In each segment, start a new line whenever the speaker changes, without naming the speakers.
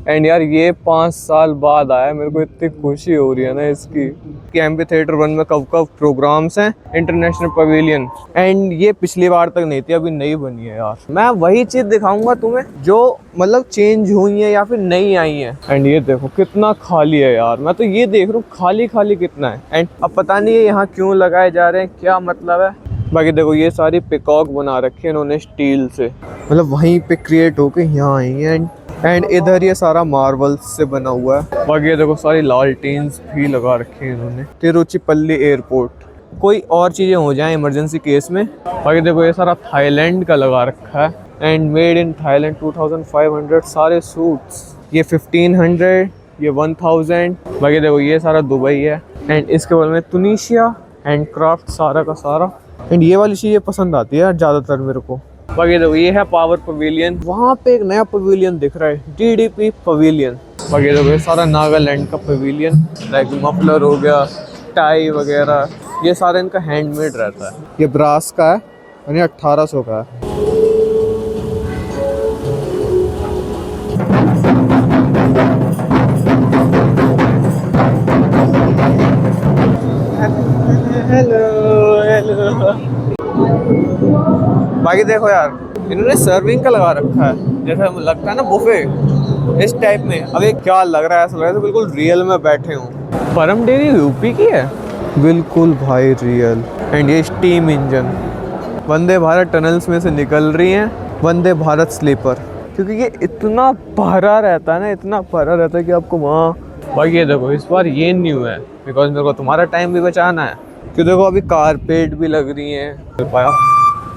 And यार ये 5 साल बाद आया, मेरे को इतनी खुशी हो रही है ना इसकी कि एम्फी थिएटर 1 में कब कब प्रोग्राम्स हैं। इंटरनेशनल पवेलियन, एंड ये पिछली बार तक नहीं थी, अभी नई बनी है यार। मैं वही चीज दिखाऊंगा तुम्हें जो मतलब चेंज हुई है या फिर नई आई है। एंड ये देखो कितना खाली है यार, मैं तो ये देख रहा हूँ खाली खाली कितना है। एंड अब पता नहीं है यहाँ क्यों लगाए जा रहे हैं, क्या मतलब है। बाकी देखो ये सारी पिकॉक बना रखी है इन्होंने स्टील से, मतलब वहीं पे क्रिएट होके यहाँ आई है। एंड इधर ये सारा मार्बल्स से बना हुआ है। बाकी ये देखो सारी लालटेन्स भी लगा रखी है इन्होंने। तिरुचिपल्ली एयरपोर्ट, कोई और चीज़ें हो जाए इमरजेंसी केस में। बाकी देखो ये सारा थाईलैंड का लगा रखा है। एंड मेड इन थाईलैंड 2500 सारे सूट्स, ये 1500, ये 1000। बाकी देखो ये सारा दुबई है। एंड इसके बगल में तुनिशिया, हैंड क्राफ्ट सारा का सारा। एंड ये वाली चीज़ें पसंद आती है यार ज़्यादातर मेरे को। बाकी देखो ये है पावर पवेलियन, वहाँ पे एक नया पवेलियन दिख रहा है, डीडीपी पवेलियन। बाकी देखो ये सारा नागालैंड का पवेलियन, लाइक मफलर हो गया, टाई वगैरह, ये सारा इनका हैंडमेड रहता है। ये ब्रास का है, यानी 1800 का है। Hello hello. बाकी देखो यार इन्होंने सर्विंग का लगा रखा है, जैसे लगता है ना बुफे, इस टाइप में। अब ये क्या लग रहा है, ऐसा लग रहा है तो बिल्कुल रियल में बैठे हूँ। परम डेयरी यूपी की है बिल्कुल भाई, रियल। एंड ये steam engine Vande Bharat tunnels में से निकल रही हैं, वंदे भारत स्लीपर, क्योंकि ये इतना भरा रहता है ना, इतना भरा रहता है कि आपको वहाँ। बाकी ये देखो इस बार ये न्यू है, बिकॉज मेरे को तुम्हारा टाइम भी बचाना है। कि देखो अभी कारपेट भी लग रही है। पाया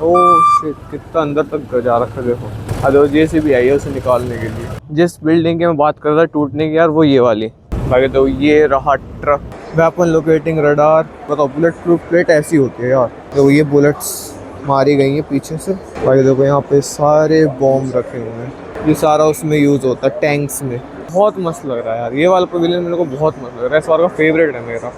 ओह शिट, कितना अंदर तक जा रखा है देखो। अरे जेसीबी आई है उसे निकालने के लिए। जिस बिल्डिंग की मैं बात कर रहा था टूटने की यार, वो ये वाली। बाकी तो ये रहा ट्रक, वेपन लोकेटिंग रडार। बताओ बुलेट प्रूफ प्लेट ऐसी होती है यार। तो ये बुलेट्स मारी गई हैं पीछे से। बाकी देखो यहाँ पे सारे बॉम्ब रखे हुए हैं, ये सारा उसमें यूज़ होता है टैंक्स में। बहुत मस्त लग रहा है यार, ये वाला पवेलियन मेरे को बहुत मस्त लग रहा है। इस बार का फेवरेट है मेरा,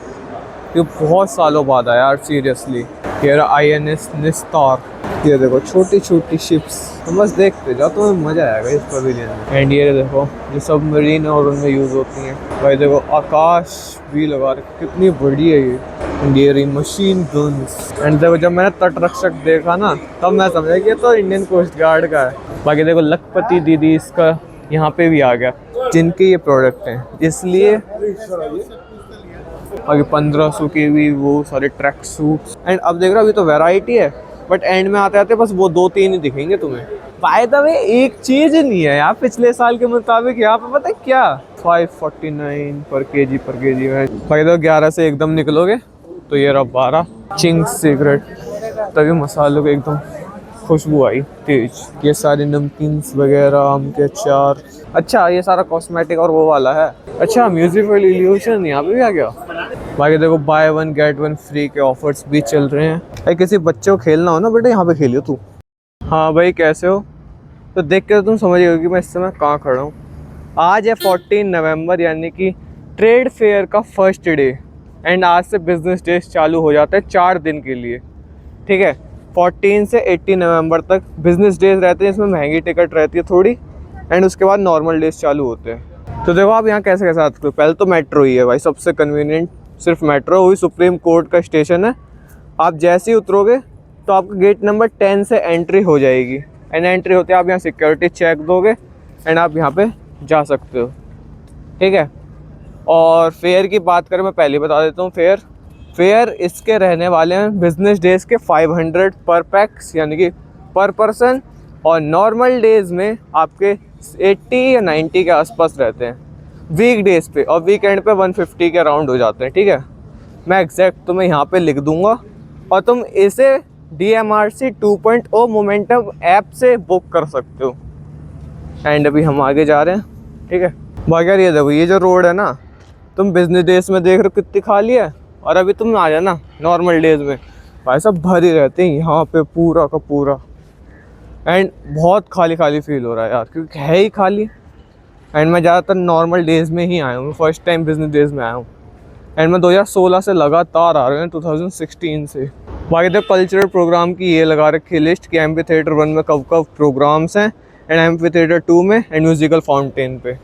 ये बहुत सालों बाद आया यार सीरियसली। ये रहा INS निस्तार। ये देखो छोटी छोटी शिप्स, तो बस देखते जाओ तो मज़ा आएगा इस पवेलियन में। एंड ये देखो ये सबमरीन और उनमें यूज़ होती हैं। भाई देखो आकाश भी लगा रखी, कितनी बड़ी है ये। एंड ये रही मशीन गन्स। एंड देखो जब मैंने तटरक्षक देखा ना, तब मैं समझा कि ये तो इंडियन कोस्ट गार्ड का है। बाकी देखो लखपति दीदी इसका यहाँ पे भी आ गया, जिनके ये प्रोडक्ट हैं, इसलिए बाकी 1500 के भी वो सारे ट्रैक सूट्स। एंड अब देख रहा अभी तो वैरायटी है, बट एंड में आते आते बस वो 2-3 ही दिखेंगे तुम्हें। बाय द वे एक चीज नहीं है यार पिछले साल के मुताबिक, यहाँ पे पता है क्या, 549 पर केजी में। भाई तो 11 से एकदम निकलोगे तो ये रहा 12 चिंग्स सिगरेट, तभी मसालों के एकदम खुशबू आई तेज। ये सारे नमकीन्स वगैरह, आम के अचार। अच्छा ये सारा कॉस्मेटिक और वो वाला है। अच्छा म्यूजिकल इल्यूशन यहाँ पे भी आ गया। बाकी देखो बाय 1 गेट 1 फ्री के ऑफर्स भी चल रहे हैं। भाई किसी बच्चे को खेलना हो ना बेटा, यहाँ पे खेलियो तू। हाँ भाई कैसे हो, तो देख के तो तुम समझ गए कि मैं इस समय कहाँ खड़ा हूँ। आज है 14 नवंबर, यानी कि ट्रेड फेयर का फर्स्ट डे। एंड आज से बिजनेस डेज चालू हो जाता है 4 दिन के लिए, ठीक है। 14 से 18 नवंबर तक बिजनेस डेज रहते हैं, इसमें महंगी टिकट रहती है थोड़ी। एंड उसके बाद नॉर्मल डेज चालू होते हैं। तो देखो आप यहाँ कैसे कैसे आते हो। पहले तो मेट्रो ही है भाई सबसे कन्वीनियंट, सिर्फ मेट्रो हुई। सुप्रीम कोर्ट का स्टेशन है, आप जैसे ही उतरोगे तो आपका गेट नंबर 10 से एंट्री हो जाएगी। एंड एंट्री होते आप यहाँ सिक्योरिटी चेक दोगे एंड आप यहाँ पे जा सकते हो, ठीक है। और फेयर की बात करें, मैं पहले बता देता हूँ, फेयर इसके रहने वाले हैं बिजनेस डेज के 500 पर पैक्स, यानी कि पर पर्सन। और नॉर्मल डेज में आपके 80 या 90 के आसपास रहते हैं वीक डेज पे, और वीकेंड पे 150 के अराउंड हो जाते हैं, ठीक है। मैं एग्जैक्ट तुम्हें यहाँ पे लिख दूंगा और तुम इसे DMRC 2.0 मोमेंटम ऐप से बुक कर सकते हो। एंड अभी हम आगे जा रहे हैं, ठीक है। बाकी यार ये देखो ये जो रोड है ना, तुम बिजनेस डेज में देख रहे हो कितनी खाली है, और अभी तुम आ जाना नॉर्मल डेज में, भाई सब भरे रहते हैं यहाँ पे पूरा का पूरा। एंड बहुत खाली खाली फील हो रहा है यार, क्योंकि है ही खाली। एंड मैं ज़्यादातर नॉर्मल डेज में ही आया हूँ, फर्स्ट टाइम बिजनेस डेज में आया हूँ। एंड मैं 2016 से लगातार आ रहा हूँ, 2016 से। बाकी तो कल्चरल प्रोग्राम की ये लगा रखी लिस्ट कि एम्फी थिएटर 1 में कब कब प्रोग्राम्स हैं, एंड एम्फी थिएटर 2 में, एंड म्यूजिकल फाउंटेन पे।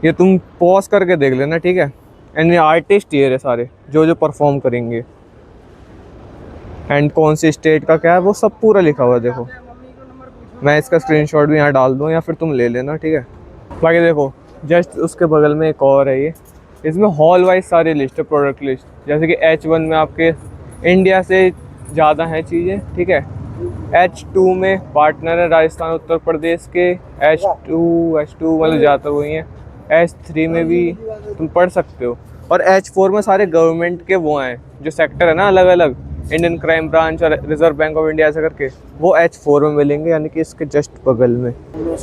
ये तुम पॉज करके देख लेना, ठीक है। एंड ये आर्टिस्ट ये रहे सारे जो जो परफॉर्म करेंगे, एंड कौन सी स्टेट का क्या है वो सब पूरा लिखा हुआ है। देखो मैं इसका स्क्रीनशॉट भी यहाँ डाल दूँ या फिर तुम ले लेना, ठीक है। बाकी देखो जस्ट उसके बगल में एक और है ये, इसमें हॉल वाइज सारी लिस्ट है, प्रोडक्ट लिस्ट। जैसे कि H1 में आपके इंडिया से ज़्यादा हैं चीज़ें, ठीक है। H2 में पार्टनर है राजस्थान उत्तर प्रदेश के, H2 मतलब ज़्यादातर वही हैं। H3 में भी तुम पढ़ सकते हो, और H4 में सारे गवर्नमेंट के वो हैं जो सेक्टर है ना अलग अलग, इंडियन क्राइम ब्रांच और रिजर्व बैंक ऑफ इंडिया ऐसा करके, वो H4 में मिलेंगे, यानी कि इसके जस्ट बगल में।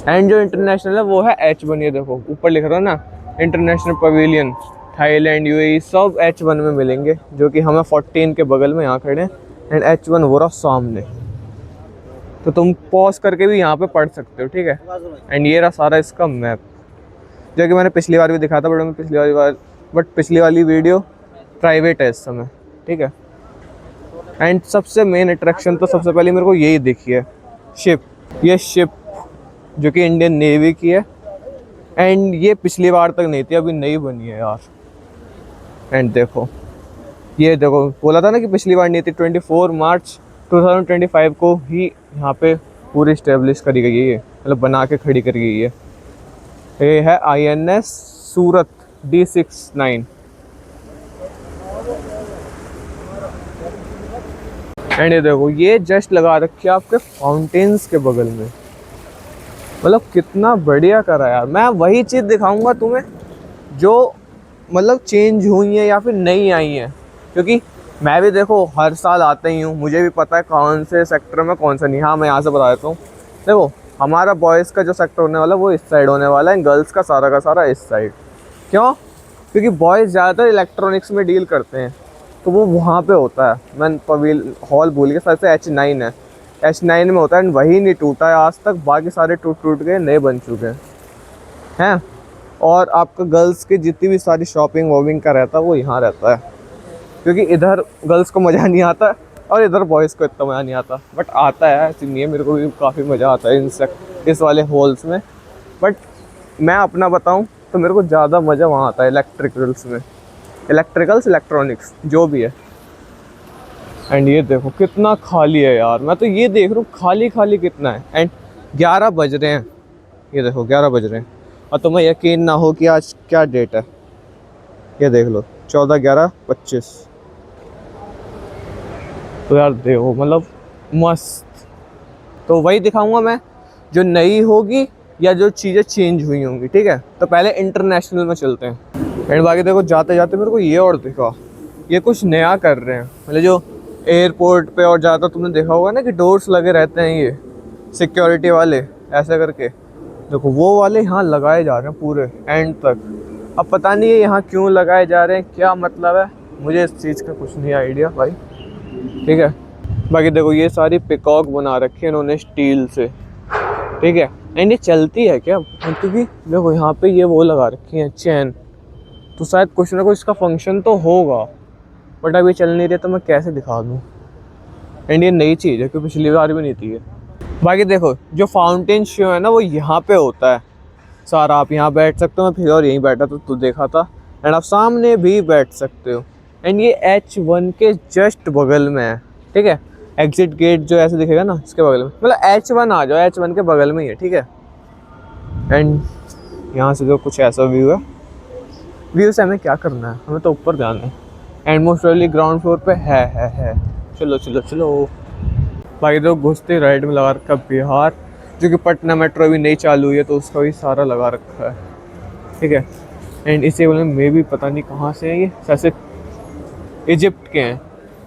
एंड जो इंटरनेशनल है वो है H1। ये देखो ऊपर लिख रहा है ना, इंटरनेशनल पवेलियन, थाईलैंड, UAE सब H1 में मिलेंगे, जो कि हमें 14 के बगल में यहाँ खड़े हैं। एंड H1 वो रहा सामने, तो तुम पॉज करके भी यहाँ पे पढ़ सकते हो, ठीक है। एंड ये रहा सारा इसका मैप, जो कि मैंने पिछली बार भी दिखाया था, बट पिछली वाली वीडियो प्राइवेट है इस समय, ठीक है। एंड सबसे मेन अट्रैक्शन तो सबसे पहले मेरे को यही दिखी है, शिप। ये शिप जो कि इंडियन नेवी की है, एंड ये पिछली बार तक नहीं थी, अभी नई बनी है यार। एंड देखो ये देखो, बोला था ना कि पिछली बार नहीं थी, 24 मार्च 2025 को ही यहाँ पे पूरी इस्टेब्लिश करी गई है, ये मतलब बना के खड़ी करी गई है। ये है INS सूरत D69। एंड ये देखो ये जस्ट लगा रखी है आपके फाउंटेन्स के बगल में, मतलब कितना बढ़िया करा यार। मैं वही चीज़ दिखाऊंगा तुम्हें जो मतलब चेंज हुई है या फिर नई आई हैं, क्योंकि मैं भी देखो हर साल आता ही हूँ, मुझे भी पता है कौन से सेक्टर में कौन सा नहीं। हाँ मैं यहाँ से बता देता हूँ, देखो हमारा बॉयज़ का जो सेक्टर होने वाला है वो इस साइड होने वाला है, गर्ल्स का सारा इस साइड। क्यों? क्योंकि बॉयज़ ज़्यादातर इलेक्ट्रॉनिक्स में डील करते हैं, तो वो वहाँ पे होता है। मैं पवेल हॉल भूल गया, शायद से H9 है, H9 में होता है। एंड वही नहीं टूटा है आज तक, बाकी सारे टूट गए, नए बन चुके हैं। और आपका गर्ल्स की जितनी भी सारी शॉपिंग वॉपिंग का रहता है वो यहाँ रहता है, क्योंकि इधर गर्ल्स को मज़ा नहीं आता और इधर बॉयज़ को इतना मज़ा नहीं आता। बट आता है, ऐसी नहीं है, मेरे को भी काफ़ी मज़ा आता है इस वाले हॉल्स में। बट मैं अपना बताऊँ तो मेरे को ज़्यादा मज़ा वहाँ आता है इलेक्ट्रिकल्स में, इलेक्ट्रॉनिक्स जो भी है। एंड ये देखो कितना खाली है यार, मैं तो ये देख रहा हूँ खाली कितना है। एंड 11 बज रहे हैं, ये देखो 11 बज रहे हैं, और तुम्हें यकीन ना हो कि आज क्या डेट है, ये देख लो 14/11/25। तो यार देखो मतलब मस्त। तो वही दिखाऊंगा मैं जो नई होगी या जो चीज़ें चेंज हुई होंगी, ठीक है। तो पहले इंटरनेशनल में चलते हैं। एंड बाकी देखो जाते जाते मेरे को ये और दिखा, ये कुछ नया कर रहे हैं, मतलब जो एयरपोर्ट पे और ज़्यादा तुमने देखा होगा ना कि डोर्स लगे रहते हैं ये सिक्योरिटी वाले ऐसे करके, देखो वो वाले यहाँ लगाए जा रहे हैं पूरे एंड तक। अब पता नहीं है यहाँ क्यों लगाए जा रहे हैं, क्या मतलब है, मुझे इस चीज़ का कुछ नहीं आइडिया भाई, ठीक है। बाकी देखो ये सारी पिकॉक बना रखी है इन्होंने स्टील से, ठीक है। एंड ये चलती है क्या, क्योंकि देखो यहाँ पे ये वो लगा रखी है चैन, तो शायद कुछ ना कुछ इसका फंक्शन तो होगा, बट अभी चल नहीं रही तो मैं कैसे दिखा दूँ। एंड ये नई चीज़ है क्योंकि पिछली बार भी नहीं थी ये। बाकी देखो जो फाउंटेन शो है ना वो यहाँ पे होता है सारा, आप यहाँ बैठ सकते हो, मैं फिर और यहीं बैठा था तो देखा था। एंड आप सामने भी बैठ सकते हो। एंड ये H1 के जस्ट बगल में है, ठीक है। एग्जिट गेट जो ऐसे दिखेगा ना इसके बगल में, मतलब H1 आ जाओ, H1 के बगल में ही है, ठीक है। एंड यहाँ से जो कुछ ऐसा व्यू है, व्यू से हमें क्या करना है, हमें तो ऊपर जाना है। And most probably ground floor पे है। चलो। बाकी तो घुसते राइट में लगा रखा बिहार, जो कि पटना मेट्रो अभी नई चालू हुई है तो उसका भी सारा लगा रखा है, ठीक है। एंड इसे बोले मे भी पता नहीं कहाँ से है ये, जैसे इजिप्ट के हैं,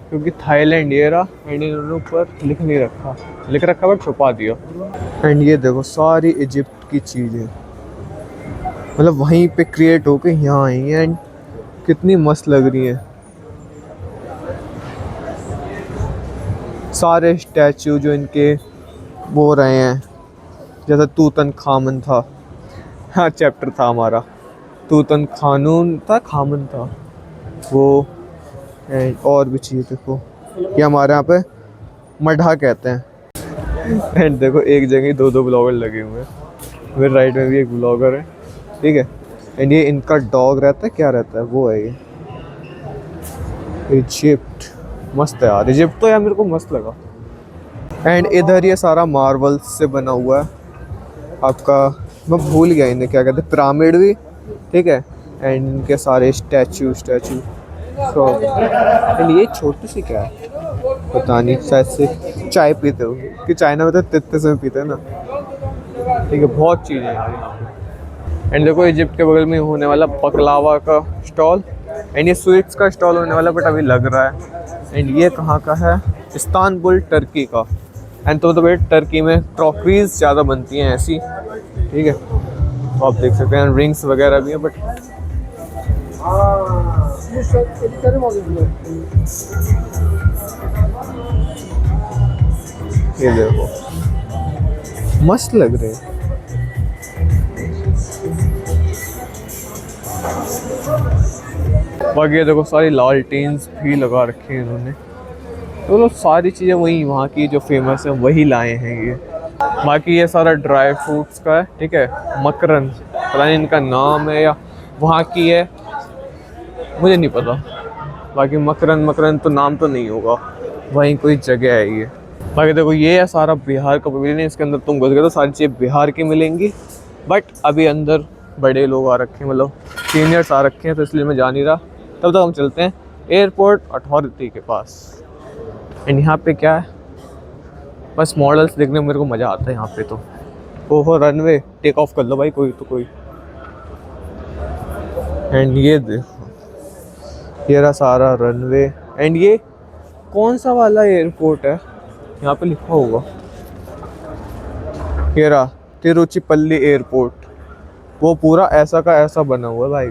क्योंकि थाईलैंड ये रहा। एंड इन्होंने ऊपर लिख रखा बट छुपा दिया। एंड ये देखो सारी इजिप्ट की चीज़ें मतलब वहीं पे क्रिएट होके यहाँ आई हैं, एंड कितनी मस्त लग रही है। सारे स्टैचू जो इनके वो रहे हैं, जैसे तूतनखामन था, हाँ चैप्टर था हमारा, तूतनखानून था, खामन था वो। और भी चीज़ देखो, ये हमारे यहाँ पे मढ़ा कहते हैं। एंड देखो एक जगह 2 ब्लॉगर लगे हुए हैं, फिर राइट में भी एक ब्लॉगर है, ठीक है। एंड ये इनका डॉग रहता है, क्या रहता है वो है ये। इजिप्ट मस्त है यार, इजिप्ट तो यार मेरे को मस्त लगा। एंड इधर ये सारा मार्बल्स से बना हुआ है आपका, मैं भूल गया इन्हें क्या कहते हैं, पिरामिड भी, ठीक है। एंड इनके सारे स्टैचू तो एंड ये छोटी सी क्या है पता नहीं, शायद से चाय पीते हो कि चाइना में तो तित्ते से पीते हैं ना, ठीक है। बहुत चीज़ें हैं यार यहाँ पे। एंड देखो इजिप्ट के बगल में होने वाला बकलावा का स्टॉल, एंड ये स्वीट्स का स्टॉल होने वाला, बट अभी लग रहा है। एंड ये कहाँ का है, इस्तांबुल टर्की का। एंड तो मतलब टर्की में क्रॉकरीज ज़्यादा बनती हैं ऐसी, ठीक है। तो आप देख सकते हैं रिंग्स वगैरह भी हैं, बट ये देखो मस्त लग रहे हैं। बाकी ये देखो सारी लालटेन्स भी लगा रखे हैं इन्होंने, तो लोग सारी चीज़ें वही वहाँ की जो फेमस है वही लाए हैं ये। बाकी ये सारा ड्राई फ्रूट्स का है, ठीक है। मकरन पता नहीं इनका नाम है या वहाँ की है, मुझे नहीं पता। बाकी मकरन तो नाम तो नहीं होगा, वहीं कोई जगह है ये। बाकी देखो ये है सारा बिहार का पवेलियन, इसके अंदर तुम घुस गए तो सारी चीज़ें बिहार की मिलेंगी, बट अभी अंदर बड़े लोग आ रखे हैं, मतलब सीनियर्स आ रखे हैं, तो इसलिए मैं जा नहीं रहा। तब तक हम चलते हैं एयरपोर्ट अथॉरिटी के पास। एंड यहाँ पे क्या है, बस मॉडल्स देखने में मेरे को मज़ा आता है यहाँ पे। तो ओहो रनवे टेक ऑफ कर लो भाई कोई तो कोई। एंड ये देखो ये रहा सारा रनवे। एंड ये कौन सा वाला एयरपोर्ट है, यहाँ पे लिखा होगा, ये रहा तिरुचिपल्ली एयरपोर्ट। वो पूरा ऐसा का ऐसा बना हुआ है भाई।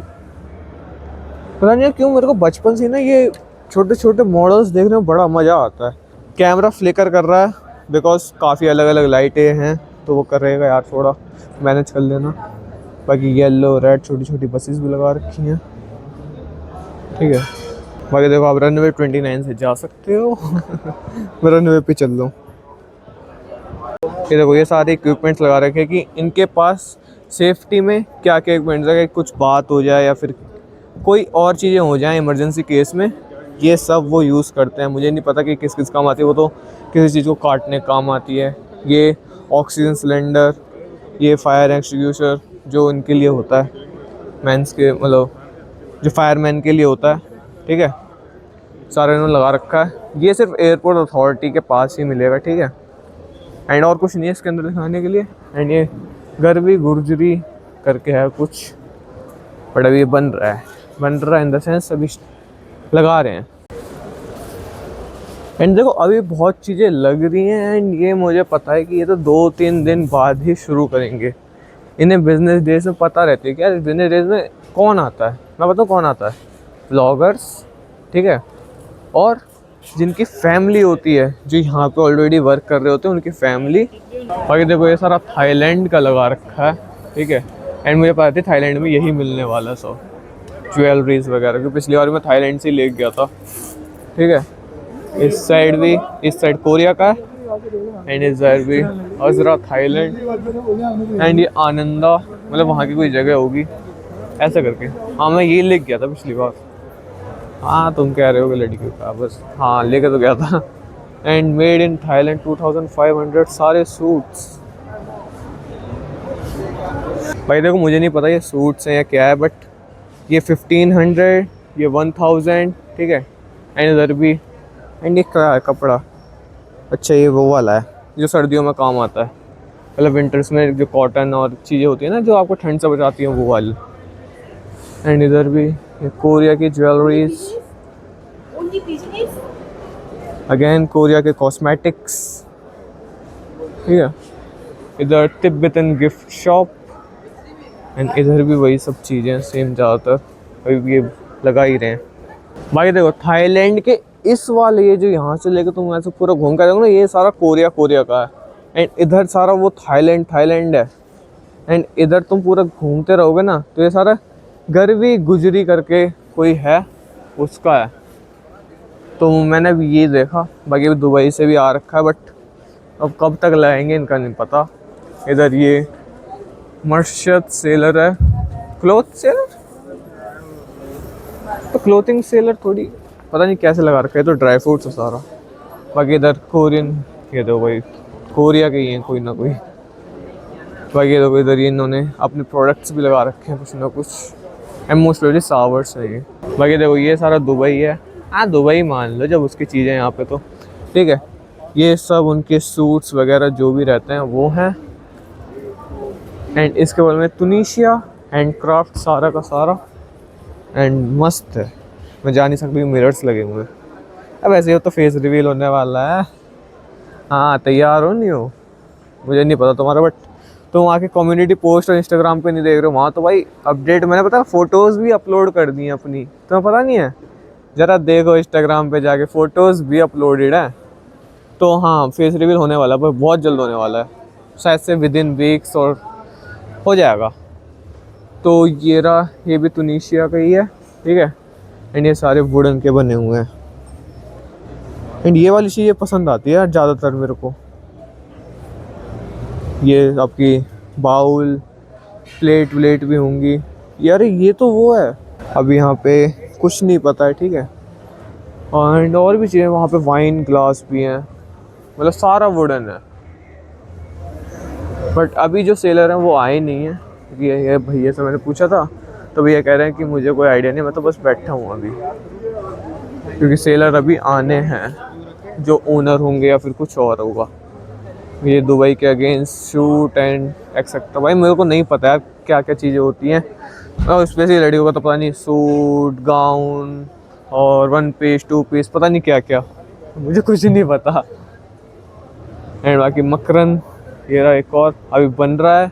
पता नहीं क्यों मेरे को बचपन से ना ये छोटे छोटे मॉडल्स देखने में बड़ा मज़ा आता है। कैमरा फ्लिकर कर रहा है बिकॉज काफ़ी अलग अलग लाइटें हैं, तो वो करेगा यार, थोड़ा मैनेज कर लेना। बाकी येलो रेड छोटी छोटी बसेस भी लगा रखी हैं, ठीक है। बाकी देखो आप रनवे 29 से जा सकते हो मैं रनवे पे चल रहा हूँ। ये देखो ये सारे इक्विपमेंट्स लगा रखे हैं कि इनके पास सेफ्टी में क्या क्या इक्विपमेंट्स है, कुछ बात हो जाए या फिर कोई और चीज़ें हो जाए इमरजेंसी केस में, ये सब वो यूज़ करते हैं। मुझे नहीं पता कि किस किस काम आती है, वो तो किसी चीज़ को काटने काम आती है। ये ऑक्सीजन सिलेंडर, ये फायर एक्सटिंग्विशर जो इनके लिए होता है, मैंस के मतलब जो फायरमैन के लिए होता है, ठीक है। सारे इन्होंने लगा रखा है। ये सिर्फ एयरपोर्ट अथॉरिटी के पास ही मिलेगा, ठीक है। एंड और कुछ नहीं है इसके अंदर दिखाने के लिए। एंड ये गरवी गुर्जरी करके है कुछ, बट अभी ये बन रहा है इन द सेंस अभी लगा रहे हैं। एंड देखो अभी बहुत चीज़ें लग रही हैं, एंड ये मुझे पता है कि ये तो 2-3 दिन बाद ही शुरू करेंगे। इन्हें बिजनेस डेज में पता रहती है कि यार बिजनेस डेज में कौन आता है, मैं बताऊँ कौन आता है, ब्लॉगर्स, ठीक है, और जिनकी फैमिली होती है, जो यहाँ पे ऑलरेडी वर्क कर रहे होते हैं, उनकी फैमिली। बाकी देखो ये सारा थाईलैंड का लगा रखा है, ठीक है। एंड मुझे पता थी थाईलैंड में यही मिलने वाला सब ज्वेलरीज वगैरह, क्योंकि पिछली बार मैं थाईलैंड से ले गया था, ठीक है। इस साइड भी, इस साइड कोरिया का है, एंड इस साइड भी अजरा थाईलैंड, एंड ये आनंदा मतलब वहाँ की कोई जगह होगी ऐसा करके। हाँ मैं ये ले गया था पिछली बार। हाँ तुम कह रहे हो कि लड़कियों का, बस हाँ लेके तो गया था। एंड मेड इन थाईलैंड 2500 सारे सूट्स। भाई देखो मुझे नहीं पता ये सूट्स हैं या क्या है, बट ये 1500, ये 1000, ठीक है। एंड इधर भी, एंड ये क्या है कपड़ा, अच्छा ये वो वाला है जो सर्दियों में काम आता है, मतलब विंटर्स में जो कॉटन और चीज़ें होती है ना जो आपको ठंड से बचाती हैं, वो वाली। एंड इधर भी ये कोरिया की ज्वेलरीज, अगेन कोरिया के कॉस्मेटिक्स, ठीक है। इधर तिब्बतन गिफ्ट शॉप, एंड इधर भी वही सब चीज़ें सेम ज़्यादातर अभी ये लगा ही रहे हैं। बाकी देखो थाईलैंड के इस वाले ये जो यहाँ से लेकर तुम ऐसे पूरा घूम कर देखो ना, ये सारा कोरिया का है, एंड इधर सारा वो थाईलैंड है। एंड इधर तुम पूरा घूमते रहोगे ना तो ये सारा गरवी गुजरी करके कोई है उसका है। तो मैंने भी ये देखा, बाकी अभी दुबई से भी आ रखा है, बट अब कब तक लाएंगे इनका नहीं पता। इधर ये मर्शद सेलर है क्लॉथ सेलर, तो क्लोथिंग सेलर थोड़ी पता नहीं कैसे लगा रखा है। तो ड्राई फ्रूट्स है सारा। बाकी इधर कोरियन, ये दो भाई कोरिया के ही हैं कोई ना कोई। बाकी ये देखो इधर ये इन्होंने अपने प्रोडक्ट्स भी लगा रखे हैं कुछ ना कुछ, एंड मोस्टली सावर्स है ये। बाकी देखो ये सारा दुबई है। हाँ दुबई मान लो जब उसकी चीज़ें यहाँ पे, तो ठीक है। ये सब उनके सूट्स वगैरह जो भी रहते हैं वो हैं। एंड इसके बारे में तुनिशिया हैंड क्राफ्ट सारा का सारा, एंड मस्त है। मैं जा नहीं सकती, मिरर्स लगे हुए। अब ऐसे ही तो फेस रिवील होने वाला है। हाँ तैयार हो नहीं हो मुझे नहीं पता तुम्हारा, बट तुम वहाँ के कम्युनिटी पोस्ट और इंस्टाग्राम पे नहीं देख रहे हो। वहाँ तो भाई अपडेट मैंने पता फ़ोटोज़ भी अपलोड कर दी हैं अपनी, तुम्हें पता नहीं है? ज़रा देखो इंस्टाग्राम पे जाके, फ़ोटोज़ भी अपलोडेड है। तो हाँ फेस रिवील होने वाला है, पर बहुत जल्द होने वाला है, शायद से विद इन वीक्स और हो जाएगा। तो ये रहा, ये भी तुनिशिया का ही है, ठीक है। एंड ये सारे वुडन के बने हुए हैं। एंड ये वाली चीज़ें पसंद आती है यार ज़्यादातर मेरे को। ये आपकी बाउल प्लेट व्लेट भी होंगी यार। ये तो वो है, अभी यहाँ पे कुछ नहीं पता है, ठीक है। एंड और भी चीज़ें वहाँ पे, वाइन ग्लास भी हैं, मतलब सारा वुडन है। बट अभी जो सेलर हैं वो आए नहीं हैं, क्योंकि ये भैया से मैंने पूछा था तो भैया कह रहे हैं कि मुझे कोई आइडिया नहीं, मैं तो बस बैठा हूँ अभी, क्योंकि सेलर अभी आने हैं जो ओनर होंगे या फिर कुछ और होगा। ये दुबई के अगेंस्ट शूट एंड एक्सेट्रा। भाई मेरे को नहीं पता है क्या क्या चीज़ें होती हैं, और स्पेशली लड़कियों का तो पता नहीं, सूट गाउन और 1 पीस 2 पीस पता नहीं क्या क्या, मुझे कुछ नहीं पता। एंड बाकी मकरन ये रहा एक और, अभी बन रहा है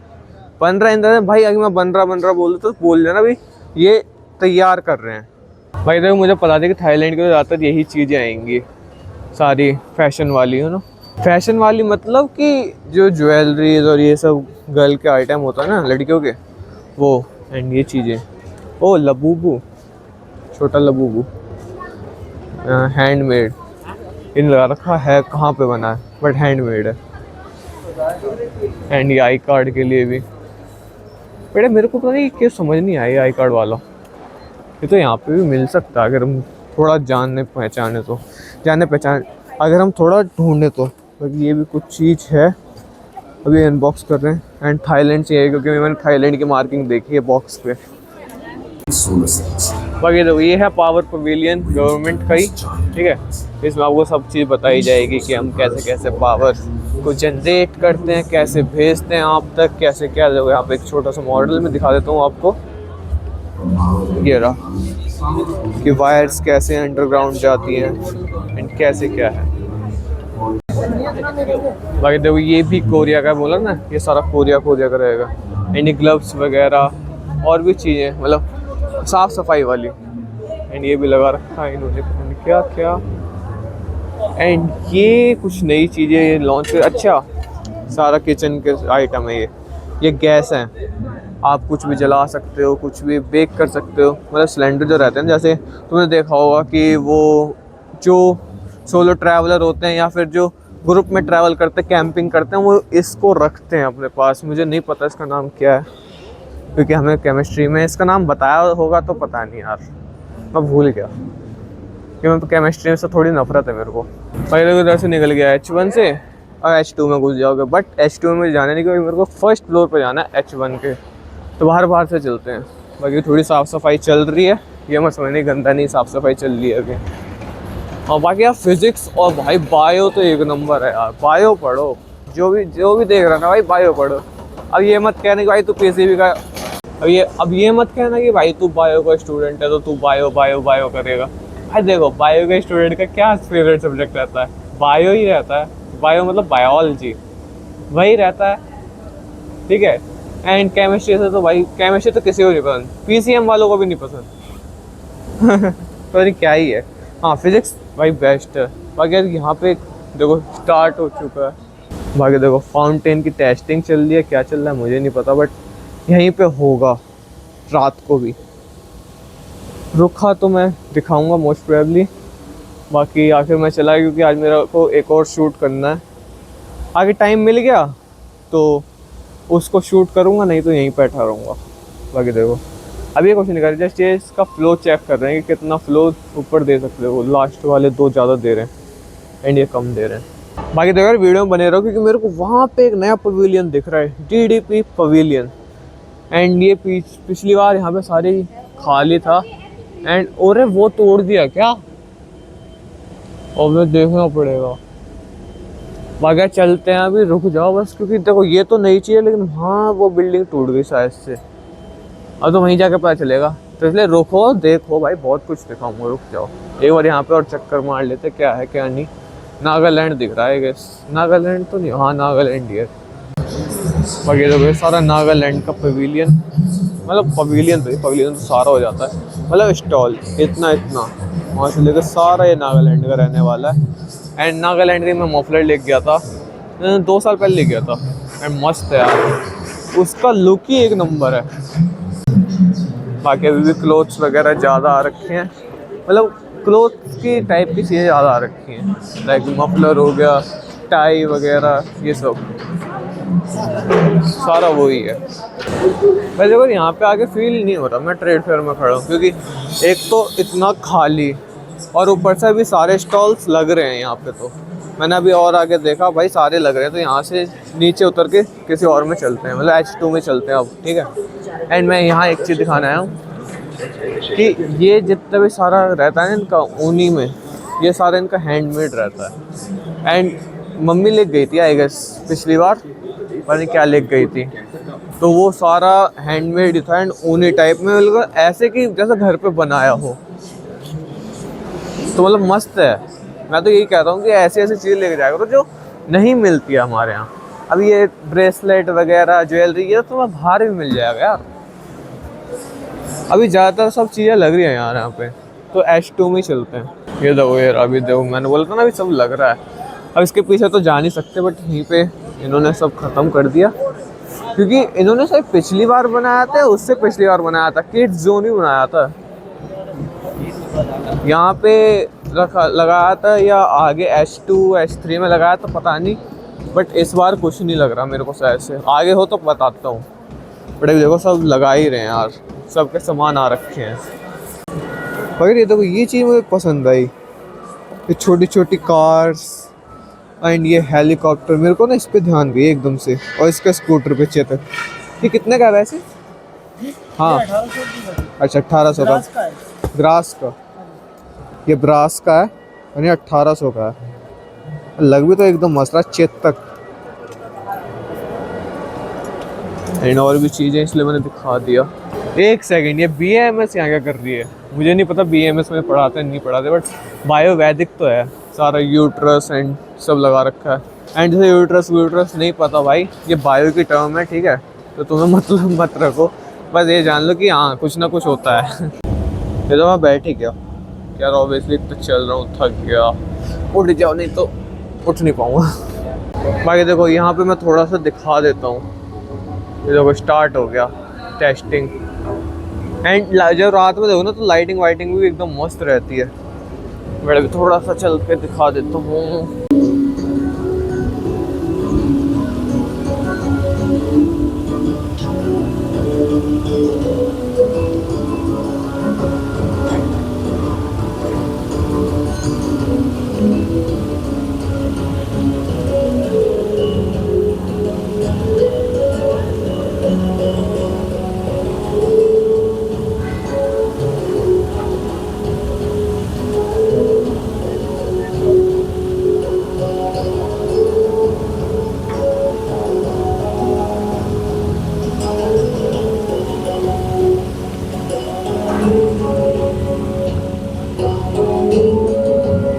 इंद्र भाई। अगर मैं बन रहा बोल तो बोल देना भाई ये तैयार कर रहे हैं। भाई देखो मुझे पता था कि थाईलैंड के ज़्यादातर यही चीज़ें आएंगी सारी फैशन वाली, है ना। फैशन वाली मतलब कि जो ज्वेलरीज और ये सब गर्ल के आइटम होता है ना लड़कियों के, वो। एंड ये चीज़ें, ओ लबूबू, छोटा लबूबू हैंडमेड, इन लगा रखा है कहाँ पे बना है, बट हैंडमेड है। एंड ये आई कार्ड के लिए भी, बेटा मेरे को पता नहीं क्यों समझ नहीं आई आई कार्ड वाला। ये तो यहाँ पे भी मिल सकता है अगर हम थोड़ा जाने पहचाने अगर हम थोड़ा ढूंढे तो। बाकी ये भी कुछ चीज़ है, अभी अनबॉक्स कर रहे हैं। एंड थाईलैंड से है, क्योंकि मैंने थाईलैंड की मार्किंग देखी है बॉक्स पे। बाकी देखो ये है पावर पवेलियन गवर्नमेंट का ही, ठीक है। इसमें आपको सब चीज़ बताई जाएगी कि हम कैसे कैसे पावर को जनरेट करते हैं, कैसे भेजते हैं आप तक, कैसे क्या। देखो यहाँ पे एक छोटा सा मॉडल में दिखा देता हूँ आपको, ये रहा कि वायर्स कैसे अंडरग्राउंड जाती हैं एंड कैसे क्या है। बाकी देखो ये भी कोरिया का बोला ना, ये सारा कोरिया का रहेगा। एंड ग्लव्स वगैरह और भी चीज़ें, मतलब साफ सफाई वाली। एंड ये भी लगा रखा है इन्होंने क्या क्या। एंड ये कुछ नई चीज़ें लॉन्च कर, अच्छा सारा किचन के आइटम है ये गैस है, आप कुछ भी जला सकते हो, कुछ भी बेक कर सकते हो। मतलब सिलेंडर जो रहते हैं, जैसे तुमने देखा होगा कि वो जो सोलो ट्रैवलर होते हैं या फिर जो ग्रुप में ट्रैवल करते हैं, कैंपिंग करते हैं, वो इसको रखते हैं अपने पास। मुझे नहीं पता इसका नाम क्या है, क्योंकि हमें केमिस्ट्री में इसका नाम बताया होगा तो पता नहीं यार, मैं भूल गया, कि मैं तो केमिस्ट्री से थोड़ी नफरत है मेरे को। पहले उधर से निकल गया H1 से और H2 में घुस जाओगे, बट H2 में जाने नहीं, क्योंकि मेरे को फर्स्ट फ्लोर पर जाना है H1 के, तो बाहर से चलते हैं। बाकी थोड़ी साफ़ सफाई चल रही है, ये मैं समझने गंदा नहीं, साफ़ सफाई चल रही है अभी। और बाकी यार फिज़िक्स और भाई बायो तो एक नंबर है यार, बायो पढ़ो, जो भी देख रहा ना भाई बायो पढ़ो। अब ये मत कहना कि भाई तू PCB का, अब ये मत कहना कि भाई तू बायो का स्टूडेंट है तो तू बायो करेगा। भाई देखो बायो के स्टूडेंट का क्या फेवरेट सब्जेक्ट रहता है, बायो ही रहता है। बायो मतलब बायोलॉजी, वही रहता है, ठीक है। एंड केमिस्ट्री से तो भाई केमिस्ट्री तो किसी को नहीं पसंद, PCM वालों को भी नहीं पसंद तो नहीं क्या ही है। हाँ फिजिक्स भाई बेस्ट है। बाकी यहाँ पे देखो स्टार्ट हो चुका है। बाकी देखो फाउंटेन की टेस्टिंग चल रही है, क्या चल रहा है मुझे नहीं पता, बट यहीं पे होगा रात को भी। रुका तो मैं दिखाऊंगा मोस्ट प्रोबेबली। बाकी आखिर मैं चला, क्योंकि आज मेरा को एक और शूट करना है। आगे टाइम मिल गया तो उसको शूट करूँगा, नहीं तो यहीं बैठा रहूँगा। बाकी देखो अभी ये क्वेश्चन कर रहे हैं, जस्ट ये इसका फ्लो चेक कर रहे हैं कि कितना फ्लो ऊपर दे सकते हो। लास्ट वाले 2 ज़्यादा दे रहे हैं एंड ये कम दे रहे हैं। बाकी देखो यार वीडियो में बने रहो, क्योंकि मेरे को वहाँ पे एक नया पवेलियन दिख रहा है, DDP पवेलियन। एंड ये पिछली बार यहाँ पे सारी खाली था एंड और वो तोड़ दिया क्या, और मैं देखना पड़ेगा। बाकी चलते हैं अभी, रुक जाओ बस, क्योंकि देखो ये तो नई चीज़ है, लेकिन हाँ वो बिल्डिंग टूट गई शायद से, अब तो वहीं जाके पता चलेगा। तो इसलिए रुको, देखो भाई बहुत कुछ दिखाऊंगा, रुक जाओ एक बार यहाँ पे और चक्कर मार लेते क्या है क्या नहीं। नागालैंड दिख रहा है गैस, नागालैंड तो नहीं, हाँ नागालैंड ही है। बाकी देखो सारा नागालैंड का पवेलियन, मतलब पवेलियन तो सारा हो जाता है, मतलब स्टॉल इतना वहाँ से लेकर सारा ये नागालैंड का रहने वाला है। एंड नागालैंड की मैं मफलर लेके गया था 2 साल पहले, ले गया था एंड मस्त है यार, उसका लुक ही एक नंबर है। बाकी अभी भी क्लोथ्स वगैरह ज़्यादा आ रखे हैं, मतलब क्लोथ्स की टाइप की चीज़ें ज़्यादा आ रखी हैं, लाइक मफलर हो गया, टाई वगैरह, ये सब सारा वही है। वैसे देखो यहाँ पे आके फील नहीं हो रहा मैं ट्रेड फेयर में खड़ा हूँ, क्योंकि एक तो इतना खाली और ऊपर से अभी सारे स्टॉल्स लग रहे हैं यहाँ पे। तो मैंने अभी और आगे देखा भाई सारे लग रहे हैं, तो यहाँ से नीचे उतर के किसी और में चलते हैं, मतलब H2 में चलते हैं अब, ठीक है। एंड मैं यहाँ एक चीज़ दिखाना आया हूँ कि ये जितना भी सारा रहता है इनका ऊनी में, ये सारा इनका हैंडमेड रहता है। एंड मम्मी ले गई थी आई गेस पिछली बार, पता नहीं क्या ले गई थी, तो वो सारा हैंडमेड था एंड ऊनी टाइप में, बिल्कुल ऐसे कि जैसे घर पे बनाया हो, तो मतलब मस्त है। मैं तो यही कहता हूँ कि ऐसे ऐसी चीज़ लेके जाएगा तो जो नहीं मिलती है हमारे यहाँ। अब ये ब्रेसलेट वगैरह ज्वेलरी ये तो बाहर भी मिल जाएगा यार, अभी ज़्यादातर सब चीज़ें लग रही हैं यार यहाँ पे, तो H2 में चलते हैं। ये देखो यार, अभी देखो मैंने बोला था ना अभी सब लग रहा है, अब इसके पीछे तो जा नहीं सकते, बट यहीं पे इन्होंने सब ख़त्म कर दिया, क्योंकि इन्होंने शायद पिछली बार बनाया था, उससे पिछली बार बनाया था, किड्स जोन ही बनाया था यहाँ पे रखा लगाया था, या आगे H2 H3 में लगाया था पता नहीं, बट इस बार कुछ नहीं लग रहा मेरे को शायद से, आगे हो तो बताता हूँ। बट अभी देखो सब लगा ही रहे हैं यार, सबके सामान आ रखे हैं। मगर ये देखो ये चीज़ मुझे पसंद आई, ये छोटी छोटी कार्स एंड ये हेलीकॉप्टर, मेरे को ना इस पे ध्यान गई एकदम से, और इसका स्कूटर पे चेतक, ये कितने का है वैसे? हाँ अच्छा 1800 का, ग्रास का, ये ब्रास का है यानी 1800 का है, लग भी तो एकदम मसला चेतक। एंड और भी चीज़ें इसलिए मैंने दिखा दिया। एक सेकंड, ये BAMS यहाँ क्या कर रही है? मुझे नहीं पता BAMS में पढ़ाते हैं नहीं पढ़ाते, बट बायोवैदिक तो है सारा, यूट्रस एंड सब लगा रखा है। एंड जैसे यूट्रस नहीं पता भाई, ये बायो की टर्म है, ठीक है, तो तुम्हें मतलब मत रखो, बस ये जान लो कि हाँ कुछ ना कुछ होता है। ये तो मैं बैठ ही गया यार, ऑब्वियसली तो चल रहा हूँ, थक गया, उठ जाओ नहीं तो उठ नहीं पाऊँगा। बाकी देखो यहाँ पे मैं थोड़ा सा दिखा देता हूँ, ये देखो स्टार्ट हो गया टेस्टिंग। एंड जब रात में देखो ना तो लाइटिंग वाइटिंग भी एकदम मस्त रहती है। मैं भी थोड़ा सा चल के दिखा देता हूँ।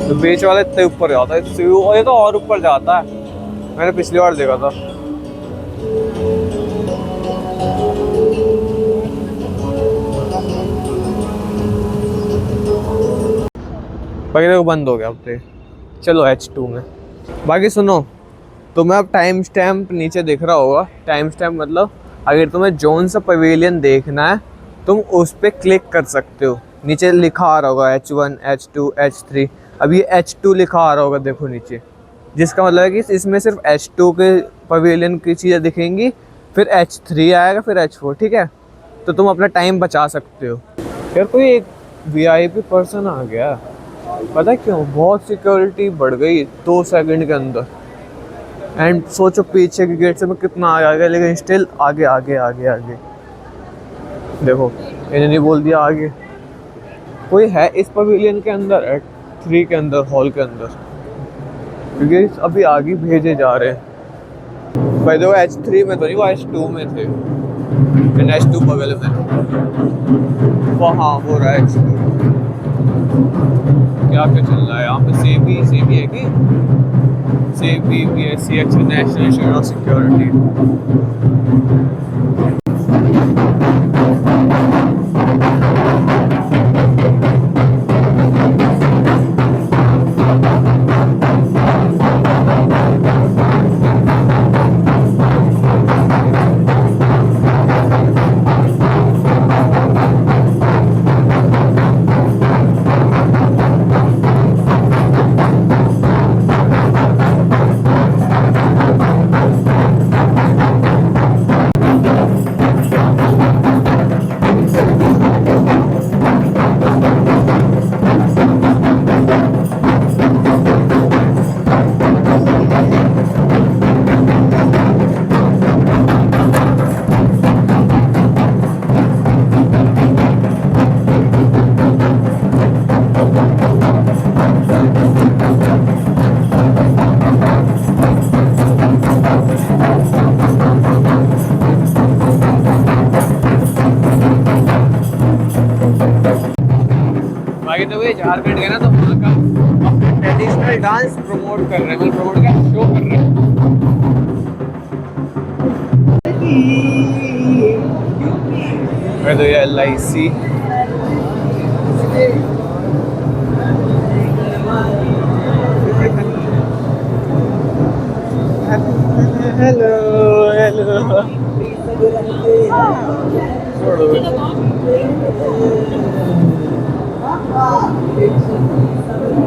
तो बीच वाला इतने ऊपर जाता है, ये तो और ऊपर जाता है, मैंने पिछली बार देखा था। बाकी देखो बंद हो गया अब तो, चलो H2 में। बाकी सुनो, तुम्हें अब टाइम स्टैम्प नीचे दिख रहा होगा, टाइम स्टैम्प मतलब अगर तुम्हें जोन सा पवेलियन देखना है तुम उस पर क्लिक कर सकते हो, नीचे लिखा आ रहा होगा H1 H2 H3, अब ये H2 लिखा आ रहा होगा देखो नीचे, जिसका मतलब है कि इसमें सिर्फ H2 के पवेलियन की चीज़ें दिखेंगी, फिर H3 आएगा, फिर H4, ठीक है। तो तुम अपना टाइम बचा सकते हो। यार कोई एक वीआईपी पर्सन आ गया, पता है क्यों? बहुत सिक्योरिटी बढ़ गई 2 सेकंड के अंदर। एंड सोचो पीछे के गेट से मैं कितना आगे आ गया, लेकिन स्टिल आगे आगे आगे आगे। देखो इन्हें नहीं बोल दिया आगे। कोई है इस पवेलियन के अंदर, H3 के अंदर, हॉल के अंदर, क्योंकि अभी आगे भेजे जा रहे हैं। भाई देखो H3 में तो नहीं, वो H2 में थे। H2 बगल में, वहाँ हो रहा है H2। क्या क्या चल रहा है यहाँ पे? सेबी है कि SEBI BSCH national institute of security. बाकी तो ये झारखंड के ना, तो वहाँ का ट्रेडिशनल डांस प्रमोट कर रहे हैं, मतलब प्रमोट का शो कर रहे हैं। तो ये LIC हेलो हेलो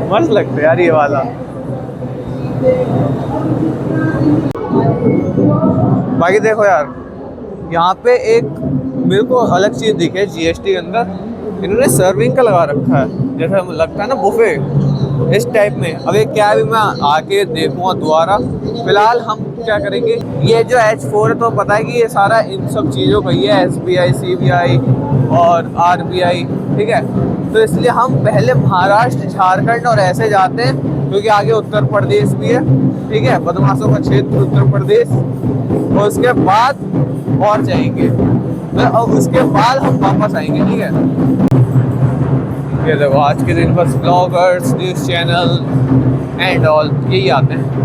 मस्त लगता है यार ये वाला। बाकी देखो यार, यहाँ पे एक मेरे को अलग चीज दिखे GST के अंदर, इन्होंने सर्विंग का लगा रखा है, जैसा लगता है ना बुफे, इस टाइप में। अब ये क्या है, मैं आके देखूंगा दोबारा। फिलहाल हम क्या करेंगे, ये जो H4 है तो पता है कि ये सारा इन सब चीज़ों का ही है, SBI CBI और RBI, ठीक है। तो इसलिए हम पहले महाराष्ट्र, झारखंड और ऐसे जाते हैं, क्योंकि आगे उत्तर प्रदेश भी है, ठीक है, बदमाशों का क्षेत्र उत्तर प्रदेश। और उसके बाद और जाएंगे, और उसके बाद हम वापस आएंगे, ठीक है। ये देखो आज के दिन बस bloggers, news channel and all यही आते हैं।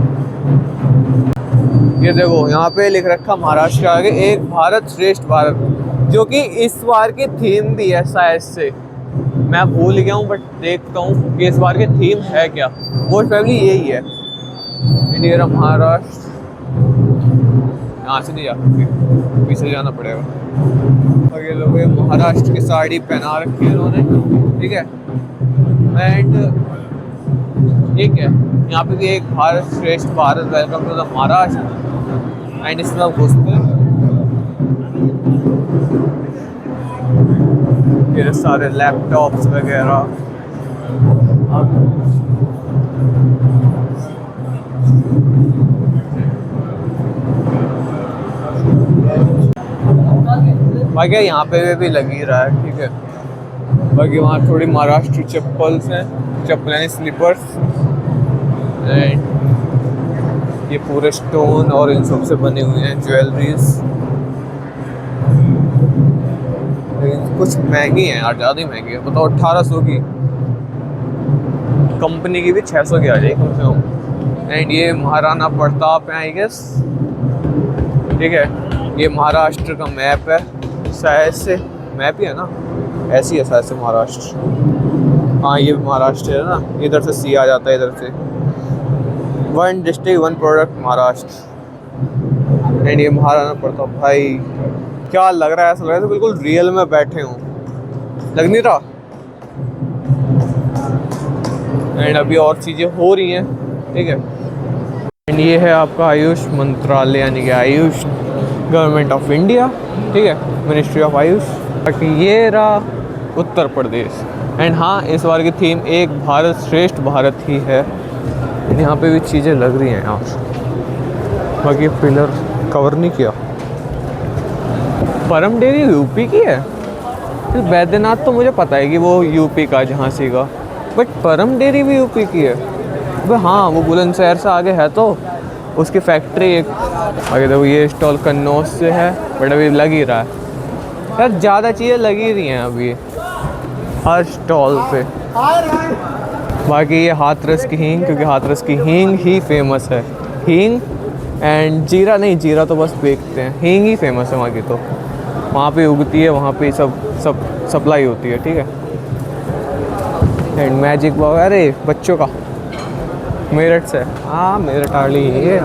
ये देखो यहाँ पे लिख रखा महाराष्ट्र के आगे एक भारत श्रेष्ठ भारत, जो कि इस बार की थीम भी है शायद से, मैं भूल गया हूँ, बट देखता हूँ कि इस बार की थीम है क्या। मोस्ट फैमिली यही है, इंडिया महाराष्ट्र। यहाँ से नहीं जा सकते, पीछे जाना पड़ेगा। और ये लोग महाराष्ट्र की साड़ी पहना रखी है इन्होंने, ठीक है। एंड ठीक है, यहाँ पे भी एक Bharat Shreshtha Bharat, welcome to the Maharashtra. And इसमें आप घुसते हैं, ये सारे लैपटॉप्स वगैरह। बाकी यहाँ पे भी लग ही रहा है, ठीक है। बाकी वहाँ थोड़ी महाराष्ट्र चप्पल्स हैं, चप्पल यानी स्लीपर्स। एंड ये पूरे स्टोन और इन सब से बने हुए हैं ज्वेलरीज, लेकिन कुछ महंगी हैं यार, ज़्यादा ही महंगी है। बताओ 1800 की, कंपनी की भी 600 की आ जाएगी कम से कम। एंड ये महाराणा प्रताप है आई गेस, ठीक है। ये महाराष्ट्र का मैप है शायद से, मैप ही है ना, ऐसी है शायद से महाराष्ट्र। हाँ ये महाराष्ट्र है ना, इधर से सी आ जाता है, इधर से 1 डिस्ट्रिक्ट 1 प्रोडक्ट महाराष्ट्र। एंड ये महाराणा प्रताप, भाई क्या लग रहा है, ऐसा लग रहा है तो बिल्कुल रियल में बैठे हूँ, लग नहीं रहा। एंड अभी और चीज़ें हो रही हैं, ठीक है। एंड ये है आपका आयुष मंत्रालय, यानी कि आयुष गवर्नमेंट ऑफ इंडिया, ठीक है, मिनिस्ट्री ऑफ आयुष। बाकी ये रहा उत्तर प्रदेश। एंड हाँ, इस बार की थीम एक भारत श्रेष्ठ भारत ही है। यहाँ पे भी चीज़ें लग रही हैं यार, बाकी पिलर कवर नहीं किया। परम डेयरी यूपी की है। बैद्यनाथ तो मुझे पता है कि वो यूपी का झांसी का, बट परम डेयरी भी यूपी की है। वो हाँ, वो बुलंदशहर से आगे है तो उसकी फैक्ट्री एक आगे। देखो ये स्टॉल कन्नौज से है, बट अभी लग ही रहा है यार, ज़्यादा चीज़ें लग ही रही हैं अभी हर स्टॉल पे। बाकी ये हाथरस की हींग, क्योंकि हाथरस की हींग ही फेमस है। हींग एंड जीरा नहीं, जीरा तो बस बेचते हैं, हींग ही फेमस है वहाँ की। तो वहाँ पे उगती है, वहाँ पे सब सप्लाई होती है, ठीक है। एंड मैजिक बॉक्स, अरे बच्चों का मेरठ से, हाँ मेरठ आड़ी ये।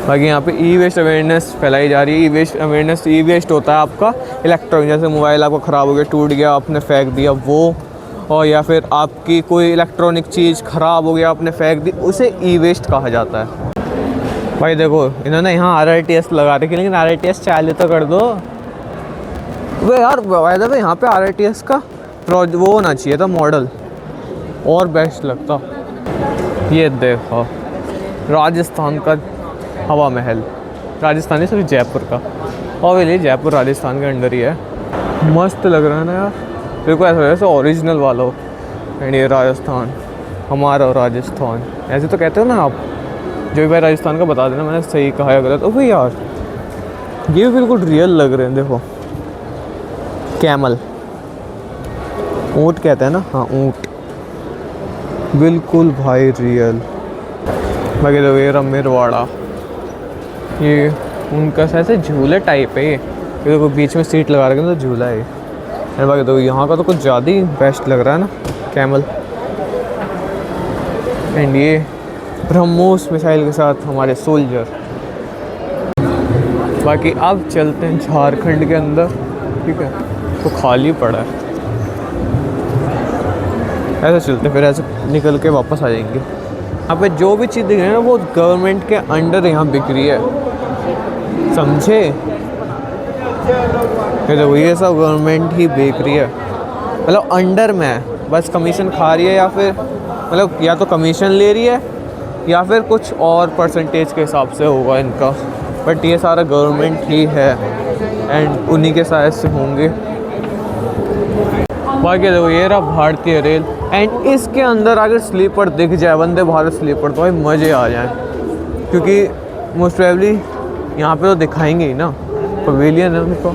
बाकी यहाँ पे ई वेस्ट अवेयरनेस फैलाई जा रही है। ई वेस्ट अवेयरनेस, ई वेस्ट होता है आपका इलेक्ट्रॉनिक, जैसे मोबाइल आपका ख़राब हो गया, टूट गया, आपने फेंक दिया वो, और या फिर आपकी कोई इलेक्ट्रॉनिक चीज़ ख़राब हो गया, आपने फेंक दी, उसे ई वेस्ट कहा जाता है। भाई देखो इन्होंने यहाँ RITS लगा रखी, लेकिन RITS चालू तो कर दो। वो यार वायदा भाई यहाँ पे RITS का वो होना चाहिए था मॉडल, और बेस्ट लगता। ये देखो राजस्थान का हवा महल, राजस्थानी सिर्फ जयपुर का, और ये जयपुर राजस्थान के अंडर ही है। मस्त लग रहा है ना यार, बिल्कुल ऐसा जैसे ओरिजिनल वाला हो। एंड ये राजस्थान, हमारा राजस्थान ऐसे तो कहते हो ना आप। जो भी भाई राजस्थान का बता देना, मैंने सही कहा है गलत। ओ भाई यार ये भी बिल्कुल रियल लग रहे हैं। देखो कैमल, ऊँट कहते हैं ना, हाँ ऊँट, बिल्कुल भाई रियल। बाकी देखो ये मेरवाड़ा, ये उनका ऐसे झूले टाइप है। ये देखो बीच में सीट लगा रखे तो झूला है। और बाकी देखो यहाँ का तो कुछ ज़्यादा ही बेस्ट लग रहा है ना, कैमल। एंड ये ब्रह्मोस मिसाइल के साथ हमारे सोल्जर। बाकी अब चलते हैं झारखंड के अंदर, ठीक है, तो खाली पड़ा है। ऐसे चलते फिर ऐसे निकल के वापस आ जाएंगे। यहाँ पे जो भी चीज़ दिख रही है ना, वो गवर्नमेंट के अंडर यहाँ बिक रही है, समझे। देखो ये सब गवर्नमेंट ही बेच रही है, मतलब अंडर में है, बस कमीशन खा रही है, या फिर मतलब या तो कमीशन ले रही है या फिर कुछ और परसेंटेज के हिसाब से होगा इनका, बट ये सारा गवर्नमेंट ही है एंड उन्हीं के शायद से होंगे। बाकी देखो ये रहा भारतीय रेल, एंड इसके अंदर अगर स्लीपर दिख जाए, वंदे भारत स्लीपर, तो भाई मज़े आ जाए, क्योंकि मोस्ट प्रोबेबली यहाँ पे तो दिखाएंगे ही ना, पवेलियन है उनको।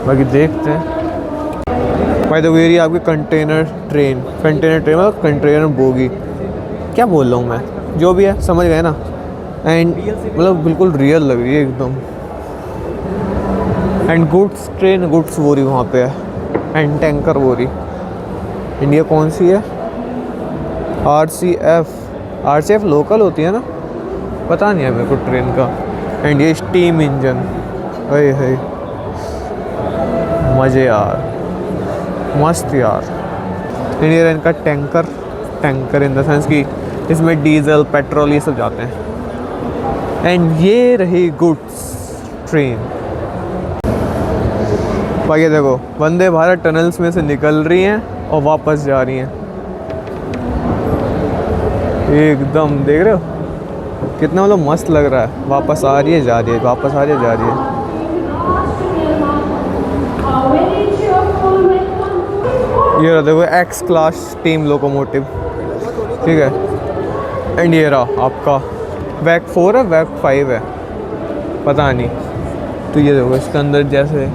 बाकी देखते हैं। भाई देखो ये आपकी कंटेनर ट्रेन मतलब कंटेनर बोगी, क्या बोल रहा हूँ मैं, जो भी है समझ गए ना। एंड मतलब बिल्कुल रियल लग रही है एकदम। एंड गुड्स ट्रेन, गुड्स बोरी वहाँ पे है, एंड टैंकर बोरी। इंडिया कौन सी है? RCF लोकल होती है ना, पता नहीं है मेरे को ट्रेन का। एंड ये स्टीम इंजन, अरे है मज़े यार, मस्त यार। इंडिया इनका टैंकर इन द सेंस कि इसमें डीजल पेट्रोल ये सब जाते हैं। एंड ये रही गुड्स ट्रेन। बाकी देखो वंदे भारत टनल्स में से निकल रही हैं और वापस जा रही हैं, एकदम देख रहे हो कितना मतलब मस्त लग रहा है। वापस आ रही है, जा रही है, वापस आ रही है, जा रही है। ये रहा देखो एक्स क्लास स्टीम लोकोमोटिव, ठीक है। एंड ये रहा आपका वैक 4 है, वैक 5 है, पता नहीं। तो ये देखो इसके अंदर जैसे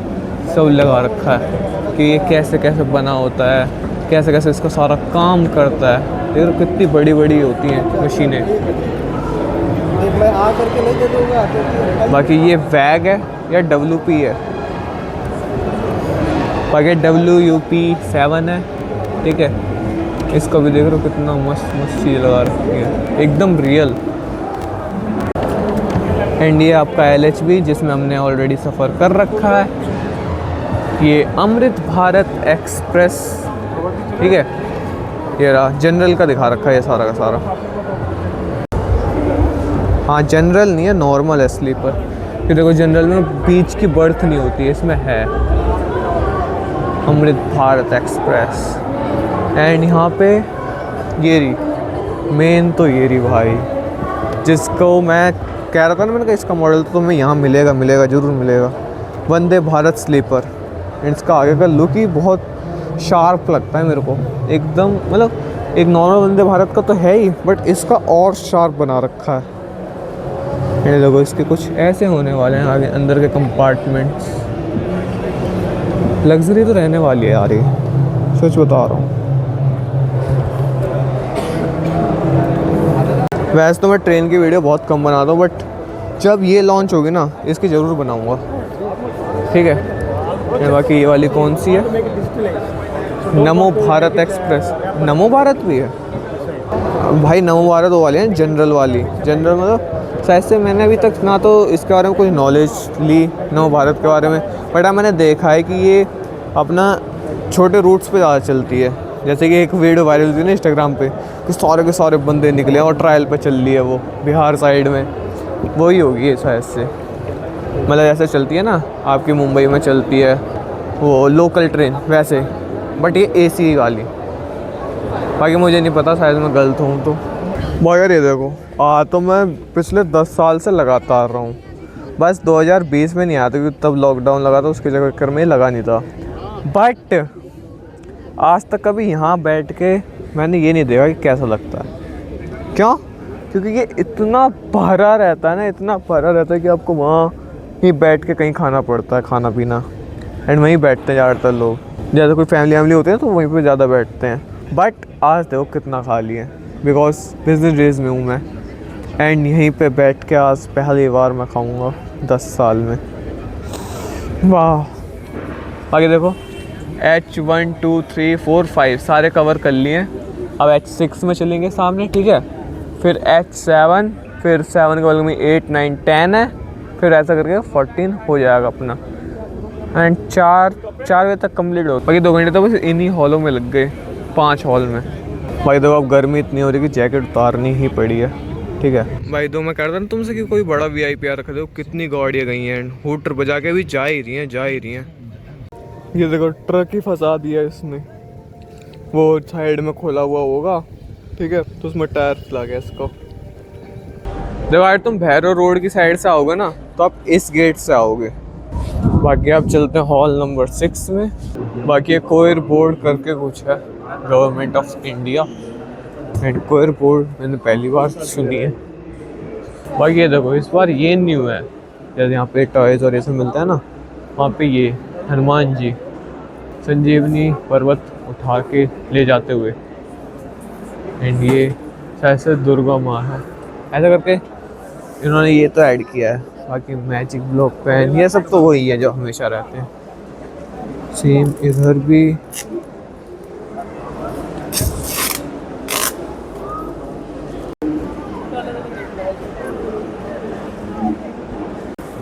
सब लगा रखा है कि ये कैसे कैसे बना होता है, कैसे कैसे इसका सारा काम करता है। देखो कितनी बड़ी बड़ी होती हैं मशीनें।
मैं आ करके नहीं दे दूँगा।
बाकी ये वैग है या WP है, बाकी WUP 7 है, ठीक है। इसका भी देख रहे हो कितना मस्त मस्त चीज़ लगा रखी है, एकदम रियल। एंड ये आपका LHB जिसमें हमने ऑलरेडी सफ़र कर रखा है। ये अमृत भारत एक्सप्रेस, ठीक है। ये रहा जनरल का दिखा रखा है ये सारा का सारा। हाँ जनरल नहीं है, नॉर्मल है, स्लीपर। कि देखो जनरल में बीच की बर्थ नहीं होती है, इसमें है अमृत भारत एक्सप्रेस। एंड यहाँ पे ये रही मेन, तो ये रही भाई जिसको मैं कह रहा था ना, मैंने कहा इसका मॉडल तो तुम्हें यहाँ मिलेगा, मिलेगा ज़रूर मिलेगा, वंदे भारत स्लीपर। एंड इसका आगे का लुक ही बहुत शार्प लगता है मेरे को एकदम, मतलब एक नॉर्मल वंदे भारत का तो है ही, बट इसका और शार्प बना रखा है। ये देखो इसके कुछ ऐसे होने वाले हैं आगे अंदर के कंपार्टमेंट्स। लग्जरी तो रहने वाली है यार, ये सच बता रहा हूँ। वैसे तो मैं ट्रेन की वीडियो बहुत कम बनाता हूँ, बट जब ये लॉन्च होगी ना इसकी ज़रूर बनाऊँगा, ठीक है। ये बाकी ये वाली कौन सी है, नमो भारत एक्सप्रेस। नमो भारत भी है भाई, नमो भारत वो वाली है जनरल वाली। जनरल मतलब शायद से मैंने अभी तक ना तो इसके बारे में कोई नॉलेज ली नमो भारत के बारे में, बट हाँ मैंने देखा है कि ये अपना छोटे रूट्स पे ज़्यादा चलती है। जैसे कि एक वीडियो वायरल हुई ना इंस्टाग्राम पे कि सारे के सारे बंदे निकले और ट्रायल पे चल रही है वो बिहार साइड में, वही होगी ये शायद से। मतलब ऐसे चलती है ना आपकी मुंबई में चलती है वो लोकल ट्रेन वैसे, बट ये एसी वाली। बाकी मुझे नहीं पता, शायद मैं गलत हूँ तो। मगर ये देखो तो मैं पिछले 10 साल से लगातार रहा हूँ, बस 2020 में नहीं आया था क्योंकि तब लॉकडाउन लगा था, उसके चक्कर में ही लगा नहीं था। बट आज तक कभी यहाँ बैठ के मैंने ये नहीं देखा कि कैसा लगता है। क्यों? क्योंकि ये इतना भरा रहता है ना, इतना भरा रहता है कि आपको वहाँ ही बैठ के कहीं खाना पड़ता है, खाना पीना, एंड वहीं बैठते हैं ज़्यादातर लोग। ज़्यादा कोई फैमिली वैमिली होते हैं तो वहीं पे ज़्यादा बैठते हैं। बट आज देखो कितना खाली है, बिकॉज बिजनेस डेज में हूँ मैं, एंड यहीं पे बैठ के आज पहली बार मैं खाऊँगा 10 साल में। वाह। आगे देखो H1 2 3 4 5 सारे कवर कर लिए। अब H6 में चलेंगे सामने, ठीक है। फिर H7, फिर 7 के बगल में 8 9 10 है, फिर ऐसा करके 14 हो जाएगा अपना। एंड 4 बजे तक कंप्लीट हो। बाकी 2 घंटे तो बस इन्हीं हॉलों में लग गए, 5 हॉल में। भाई देखो अब गर्मी इतनी हो रही है कि जैकेट उतारनी ही पड़ी है, ठीक है भाई। मैं कह रहा था ना तुमसे कि कोई बड़ा VIP आ रखा, देखो कितनी गाड़ियाँ गई हैं, एंड हूटर बजा के भी जा ही रही हैं। ये देखो ट्रक ही फंसा दिया इसने, वो साइड में खोला हुआ होगा, ठीक है, तो उसमें टायर फैला गया इसको। देखो अगर तुम भैरव रोड की साइड से आओगे ना तो आप इस गेट से आओगे। बाकी आप चलते हैं हॉल नंबर 6 में। बाकी कोयर बोर्ड करके कुछ है, government of India, and coir board मैंने पहली बार सुनी है। बाकी ये देखो इस बार ये न्यू है, जैसे यहाँ पे टॉयज और ये सब मिलता है ना, वहाँ पे ये हनुमान जी संजीवनी पर्वत उठा के ले जाते हुए, एंड ये शायद से दुर्गा माँ है, ऐसा करके इन्होंने ये तो ऐड किया है। बाकी मैजिक ब्लॉक पेन ये सब तो वही है जो हमेशा रहते हैं। सेम इधर भी।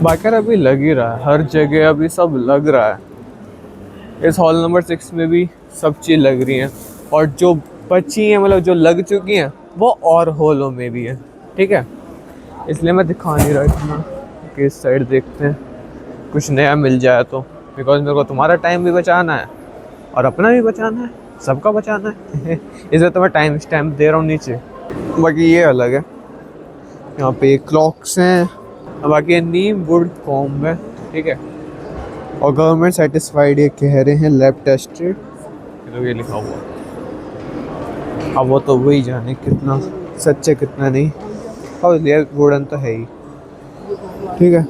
बाकी अभी लग ही रहा है हर जगह, अभी सब लग रहा है। इस हॉल नंबर 6 में भी सब चीज़ लग रही हैं, और जो बची हैं मतलब जो लग चुकी हैं वो और हॉलों में भी है, ठीक है। इसलिए मैं दिखा नहीं रहा इतना कि इस साइड देखते हैं कुछ नया मिल जाए तो, बिकॉज मेरे को तुम्हारा टाइम भी बचाना है और अपना भी बचाना है, सबका बचाना है। इसलिए तो मैं टाइम स्टैम्प दे रहा हूँ नीचे। बाकी ये अलग है, यहाँ पे क्लॉक्स हैं। बाकी ये नीम वुड कॉम्ब है, ठीक है, और गवर्नमेंट सेटिस्फाइड ये कह रहे हैं, लैब टेस्टेड, तो ये लिखा हुआ। अब वो तो वही जाने कितना सच है कितना नहीं, और ये वुडन तो है ही, ठीक है।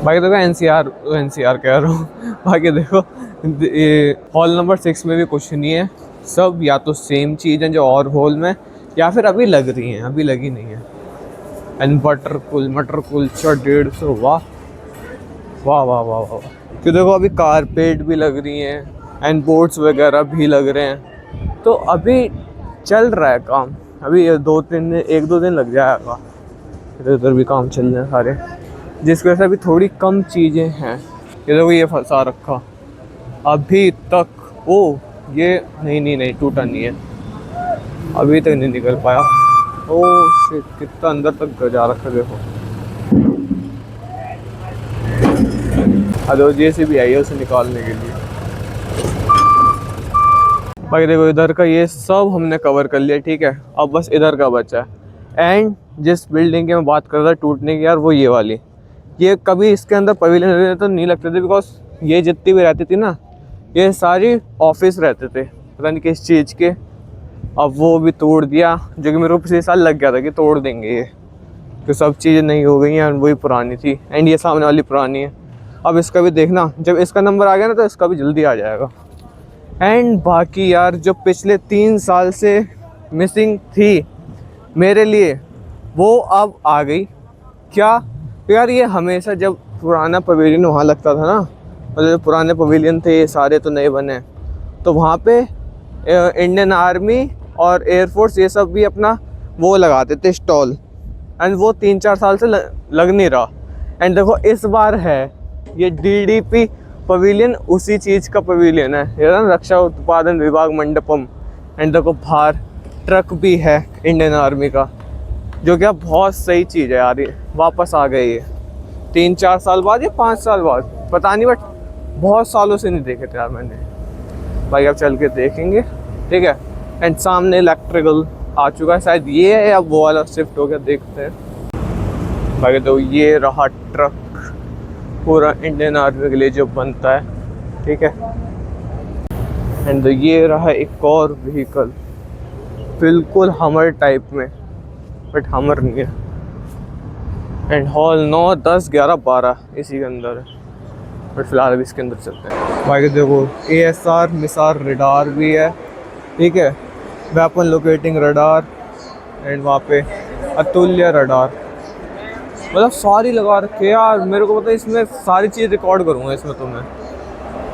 बाकी देखो NCR कह रहा हूँ। बाकी देखो ये हॉल नंबर 6 में भी कुछ नहीं है, सब या तो सेम चीज़ है जो और हॉल में, या फिर अभी लग रही हैं, अभी लगी नहीं है। एंड मटर कुलचा 150, वाह वाह वाह वाह वाह। कि देखो अभी कारपेट भी लग रही हैं, एंड बोर्ड्स वगैरह भी लग रहे हैं, तो अभी चल रहा है काम। अभी 1-2 दिन लग जाएगा, इधर उधर भी काम चल रहे हैं सारे, जिसकी वजह से अभी थोड़ी कम चीज़ें हैं। ये देखो ये फंसा रखा अभी तक, ओ ये नहीं टूटा नहीं है, अभी तक नहीं निकल पाया। ओह शिट, कितना अंदर तक जा रखा देखो। अदो JCB आई है उसे निकालने के लिए। भाई देखो इधर का ये सब हमने कवर कर लिया, ठीक है। अब बस इधर का बचा है। एंड जिस बिल्डिंग की मैं बात कर रहा था टूटने की यार, वो ये वाली। ये कभी इसके अंदर पवेलियन तो नहीं लगते थे, बिकॉज ये जितनी भी रहती थी ना, ये सारी ऑफिस रहते थे, पता नहीं किस चीज़ के। अब वो भी तोड़ दिया, जो कि मेरे को पिछले साल लग गया था कि तोड़ देंगे ये, तो सब चीज़ें नहीं हो गई हैं, वही पुरानी थी। एंड ये सामने वाली पुरानी है। अब इसका भी देखना, जब इसका नंबर आ गया ना तो इसका भी जल्दी आ जाएगा। एंड बाकी यार जो पिछले 3 साल से मिसिंग थी मेरे लिए, वो अब आ गई। क्या तो यार, ये हमेशा जब पुराना पवेलियन वहाँ लगता था ना, मतलब जो पुराने पवेलियन थे ये सारे तो नए बने, तो वहाँ पे इंडियन आर्मी और एयरफोर्स ये सब भी अपना वो लगाते थे स्टॉल। एंड वो 3-4 साल से लग नहीं रहा। एंड देखो इस बार है ये DDP पवेलियन, उसी चीज़ का पवेलियन है ये ना, रक्षा उत्पादन विभाग मंडपम। एंड देखो बाहर ट्रक भी है इंडियन आर्मी का, जो कि अब बहुत सही चीज़ है यार। ये वापस आ गए ये 3-4 साल बाद या 5 साल बाद पता नहीं, बट बहुत सालों से नहीं देखे थे यार मैंने। भाई अब चल के देखेंगे, ठीक है। एंड सामने इलेक्ट्रिकल आ चुका है, शायद ये है, अब वो वाला शिफ्ट हो गया, देखते हैं। भाई तो ये रहा ट्रक पूरा इंडियन आर्मी के लिए जो बनता है, ठीक है। एंड ये रहा एक और व्हीकल, बिल्कुल हमर टाइप में, बट हमर नहीं है। एंड हॉल 9, 10, 11, 12 इसी के अंदर है, बट फिलहाल अभी इसके अंदर चलते हैं। भाई देखो ASR मिसार रडार भी है, ठीक है, वेपन लोकेटिंग रडार। एंड वहाँ पे अतुल्य रडार, मतलब सारी लगा रखे यार। मेरे को पता है इसमें सारी चीज़ रिकॉर्ड करूँगा इसमें, तो मैं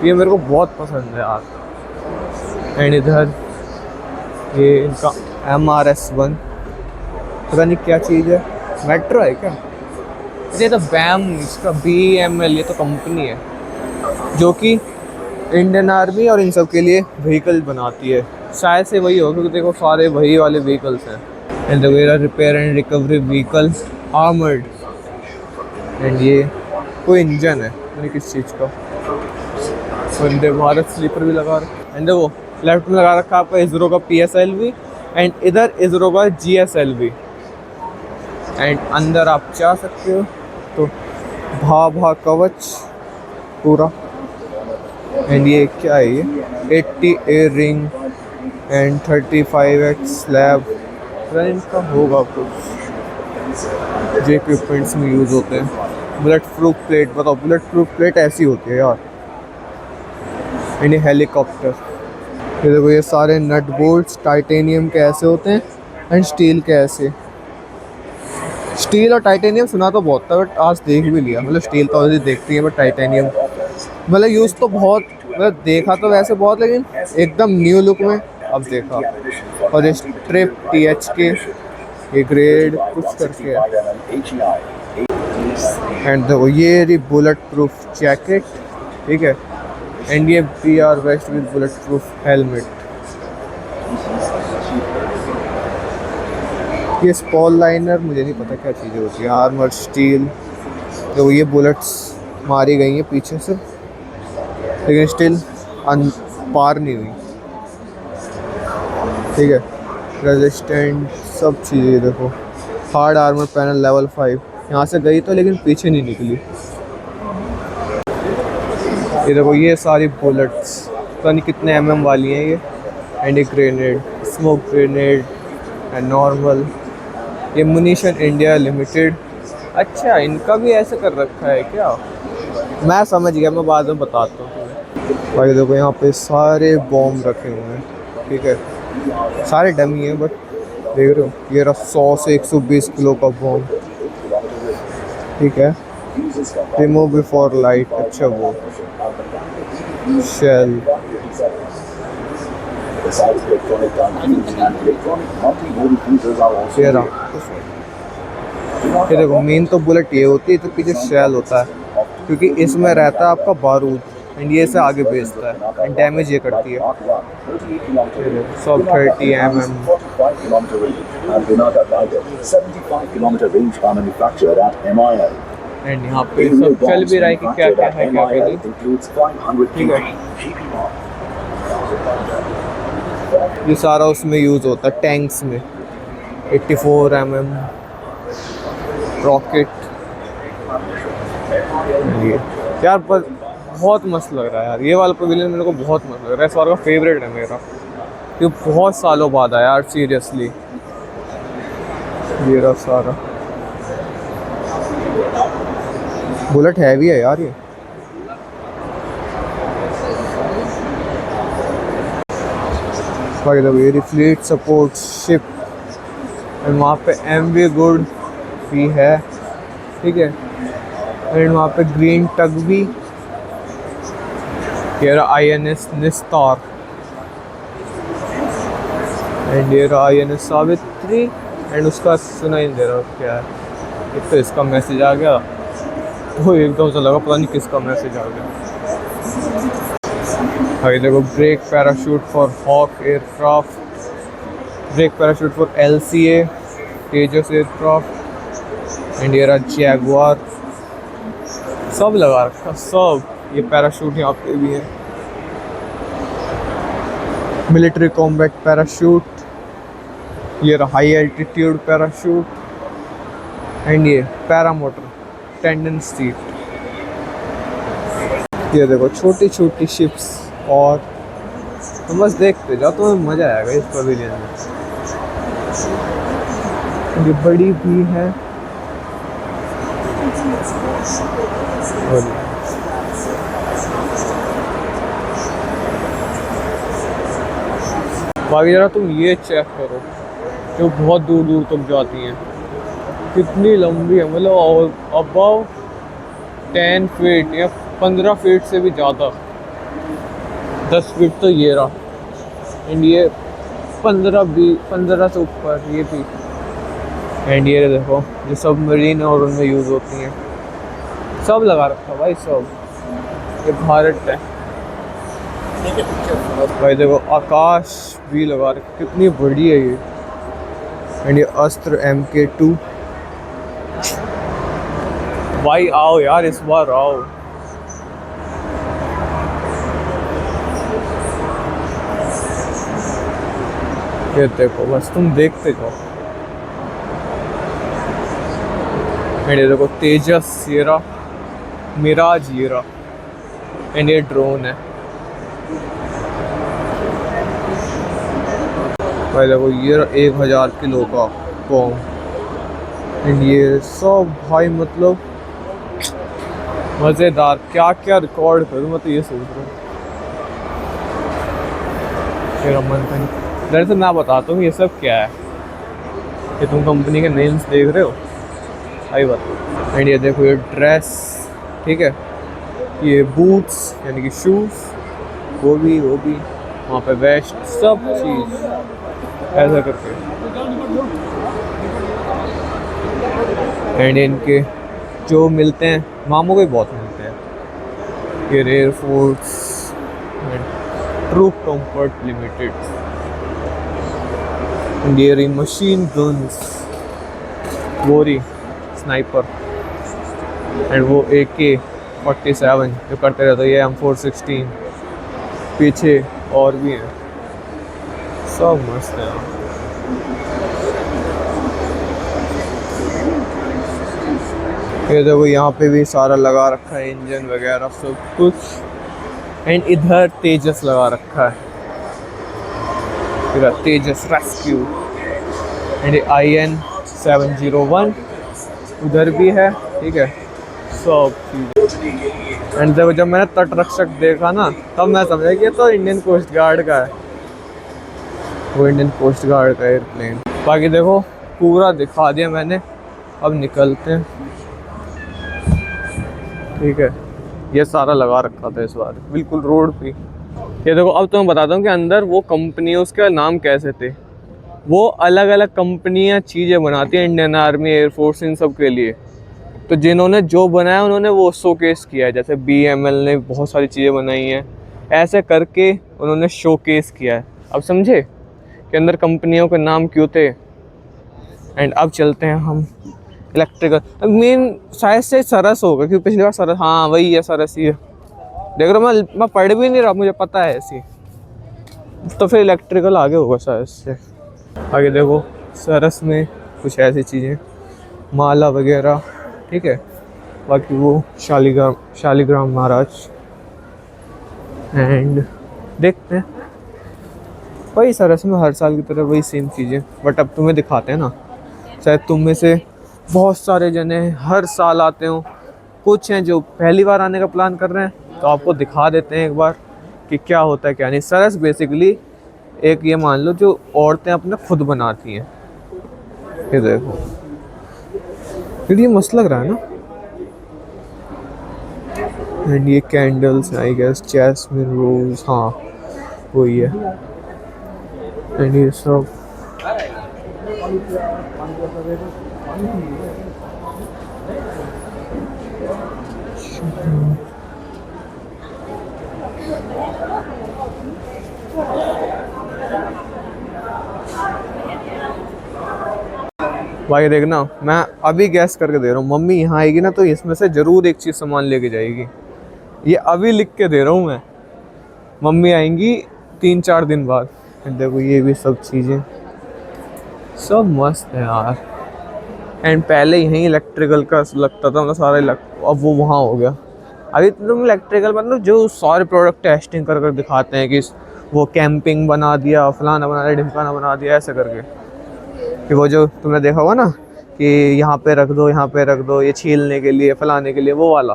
ये मेरे को बहुत पसंद है यार। एंड इधर ये इनका MRS1, पता नहीं क्या चीज़ है, मेट्रो है क्या? ये तो BAM, इसका BML, ये तो कंपनी है जो कि इंडियन आर्मी और इन सब के लिए व्हीकल बनाती है। शायद से वही हो, क्योंकि देखो सारे वही वाले व्हीकल्स हैं। एंड वगैरह repair and recovery vehicle armoured. And ये कोई इंजन है, मैंने किस चीज़ का, वंदे भारत स्लीपर भी लगा रखा। एंड देखो लेफ्ट में लगा रखा आपका इसरो का PSLV, एंड इधर इसरो का GSLV। एंड अंदर आप जा सकते हो, तो भाभा कवच पूरा। एंड ये क्या है, ये 80A ring and 35X slab, इनका होगा कुछ जो इक्विपमेंट्स में यूज़ होते हैं। बुलेट प्रूफ प्लेट, बताओ बुलेट प्रूफ प्लेट ऐसी होती है यार। एंड ये हेलीकॉप्टर, ये देखो ये सारे नट बोल्ट्स टाइटेनियम के ऐसे होते हैं, एंड स्टील के ऐसे। स्टील और टाइटेनियम सुना तो बहुत था, बट आज देख भी लिया। मतलब स्टील तो ऑलरेडी देखती है, बट टाइटेनियम मतलब यूज़ तो बहुत, मतलब देखा तो वैसे बहुत, लेकिन एकदम न्यू लुक में अब देखा। और ये स्ट्रिप THK, ये ग्रेड कुछ करके है। एंड देखो ये रही बुलेट प्रूफ जैकेट, ठीक है। एंड ये PR vest with bulletproof helmet. ये स्पॉल लाइनर, मुझे नहीं पता क्या चीज़ें होती है। आर्मर स्टील, तो ये बुलेट्स मारी गई हैं पीछे से, लेकिन स्टिल पार नहीं हुई, ठीक है। रेजिस्टेंट सब चीज़ें देखो। हार्ड आर्मर पैनल लेवल 5, यहाँ से गई तो लेकिन पीछे नहीं निकली। ये देखो ये सारी बुलेट्स, पता नहीं कितने MM वाली हैं ये। एंड ये grenade, smoke grenade and normal. ये मुनीशन इंडिया लिमिटेड, अच्छा इनका भी ऐसे कर रखा है क्या? मैं समझ गया, मैं बाद में बताता हूँ। भाई देखो यहाँ पे सारे बॉम्ब रखे हुए हैं, ठीक है। सारे डमी हैं, बट देख रहे हो ये रहा 100 से 120 किलो का बॉम्ब, ठीक है। रिमूव बिफोर लाइट, अच्छा वो शेल। ये देखो मेन तो बुलेट ये होती है, तो पीछे शेल होता है, क्योंकि इसमें रहता है आपका बारूद। एंड ये से आगे भेजता है, एंड डैमेज ये करती है। सब 30 mm। एंड यहाँ पे सब चल भी रहा है कि क्या क्या है क्या क्या नहीं। ठीक है, ये सारा उसमें यूज़ होता है टैंक्स में। 84 mm रॉकेट। ये यार पर बहुत मस्त लग रहा है यार, ये वाला पवेलियन मेरे को बहुत मस्त लग रहा है, इस बार का फेवरेट है मेरा। ये बहुत सालों बाद आया यार सीरियसली। ये रहा सारा बुलेट हैवी है यार ये। By the way fleet support ship and वहाँ पे MV गुड भी है। ठीक है, एंड वहाँ पे ग्रीन टग भी। ये रहा INS निस्तार एंड ये रहा INS सावित्री। एंड उसका सुना ही नहीं दे रहा क्या है। एक तो इसका मैसेज आ गया तो एकदम से लगा पता नहीं किसका मैसेज आ गया। भाई देखो, brake parachute for Hawk aircraft, brake parachute for LCA Tejas aircraft and ये रहा जैगुआर। सब लगा रखा सब। ये पैराशूट यहाँ पे भी है, मिलिट्री कॉम्बैट पैराशूट। ये रहा हाई एल्टीट्यूड पैराशूट एंड ये पैरामोटर टेंडन सीट। ये देखो छोटी छोटी शिप्स, और तुम बस देखते जाओ, तुम्हें मज़ा आएगा इस पवेलियन में। ये बड़ी भी है और बाकी जरा तुम ये चेक करो, जो बहुत दूर दूर तक जाती हैं, कितनी लंबी है। मतलब अबव 10 फीट या 15 फीट से भी ज़्यादा, 10 फीट तो ये रहा। एंड ये 15 से ऊपर ये भी। एंड ये देखो जो सबमरीन और उनमें यूज़ होती हैं, सब लगा रखा भाई सब। ये भारत है भाई, देखो आकाश भी लगा रखा, कितनी बड़ी है ये। एंड ये अस्त्र MK2। भाई आओ यार, इस बार आओ। ये देखो बस तुम देखते जाओ। एंड ये देखो तेजस ये रहा, मिराज ये रहा एंड ये ड्रोन है। भाई देखो ये 1000 किलो का बॉम्ब। एंड ये सब भाई मतलब मज़ेदार, क्या क्या रिकॉर्ड करूँ मैं तो ये सोच रहा हूँ। मेरा मन था नहीं। दरअसल मैं बताता हूँ ये सब क्या है। ये तुम कंपनी के नेम्स देख रहे हो, आई बात। एंड ये देखो ये ड्रेस, ठीक है, ये बूट्स यानी कि शूज़, वो भी वहाँ पे वेस्ट, सब चीज़ ऐसा करके। एंड इनके जो मिलते हैं मामों को बहुत मिलते हैं। ये एयरफोर्स ट्रूप कंफर्ट लिमिटेड। ये मशीन गन्स, वो रही स्नाइपर एंड वो AK-47 जो करते रहते हैं। ये M416 पीछे और भी हैं, सब मस्त है। ये देखो यहाँ पे भी सारा लगा रखा है, इंजन वगैरह सब कुछ। एंड इधर तेजस लगा रखा है, इधर तेजस रेस्क्यू। एंड IN-701 उधर भी है, ठीक है, सब चीज़। एंड देखो जब मैंने तटरक्षक देखा ना, तब मैं समझा कि ये तो इंडियन कोस्ट गार्ड का है, वो इंडियन कोस्ट गार्ड का एयरप्लेन। बाकी देखो पूरा दिखा दिया मैंने, अब निकलते हैं। ठीक है, ये सारा लगा रखा था इस बार बिल्कुल रोड पे। ये देखो अब तो मैं बताता हूँ कि अंदर वो कंपनियों, उसके नाम कैसे थे। वो अलग अलग कंपनियाँ चीज़ें बनाती हैं, इंडियन आर्मी, एयरफोर्स, इन सब के लिए। तो जिन्होंने जो बनाया उन्होंने वो शोकेस किया है। जैसे BML ने बहुत सारी चीज़ें बनाई हैं, ऐसे करके उन्होंने शोकेस किया है। अब समझे कि अंदर कंपनियों के नाम क्यों थे। एंड अब चलते हैं हम इलेक्ट्रिकल मेन शायद से सरस होगा, क्योंकि पिछली बार सरस, हाँ वही है, सरस ही है। देख रहा हूँ मैं पढ़ भी नहीं रहा, मुझे पता है ऐसी, तो फिर इलेक्ट्रिकल आगे होगा शायद से। आगे देखो सरस में कुछ ऐसी चीज़ें, माला वगैरह, ठीक है। बाकी वो शालिग्राम महाराज, एंड देखते हैं वही सरस में हर साल की तरह वही सेम चीज़ें, बट अब तुम्हें दिखाते हैं ना। शायद तुम में से बहुत सारे जने हर साल आते हो, कुछ हैं जो पहली बार आने का प्लान कर रहे हैं, तो आपको दिखा देते हैं एक बार कि क्या होता है क्या नहीं। सरस बेसिकली एक ये मान लो जो औरतें अपने खुद बनाती हैं। ये देखो, ये मस्त लग रहा है ना। एंड ये कैंडल्स आई गेस, जैस्मिन रोज, हाँ वही है। एंड ये सब भाई देखना, मैं अभी गैस करके दे रहा हूँ, मम्मी यहाँ आएगी ना तो इसमें से ज़रूर एक चीज़ सामान लेके जाएगी। ये अभी लिख के दे रहा हूँ मैं, मम्मी आएंगी 3-4 दिन बाद। देखो ये भी सब चीज़ें सब मस्त है यार। एंड पहले यहीं इलेक्ट्रिकल का लगता था, मतलब सारा अब वो वहाँ हो गया। अभी तो तुम इलेक्ट्रिकल मतलब जो सारे प्रोडक्ट टेस्टिंग कर कर दिखाते हैं कि वो कैंपिंग बना दिया, फलाना बना दिया, ढिमकाना बना दिया, ऐसे करके। कि वो जो तुमने देखा होगा ना कि यहाँ पे रख दो, यहाँ पे रख दो, ये छीलने के लिए, फलाने के लिए, वो वाला।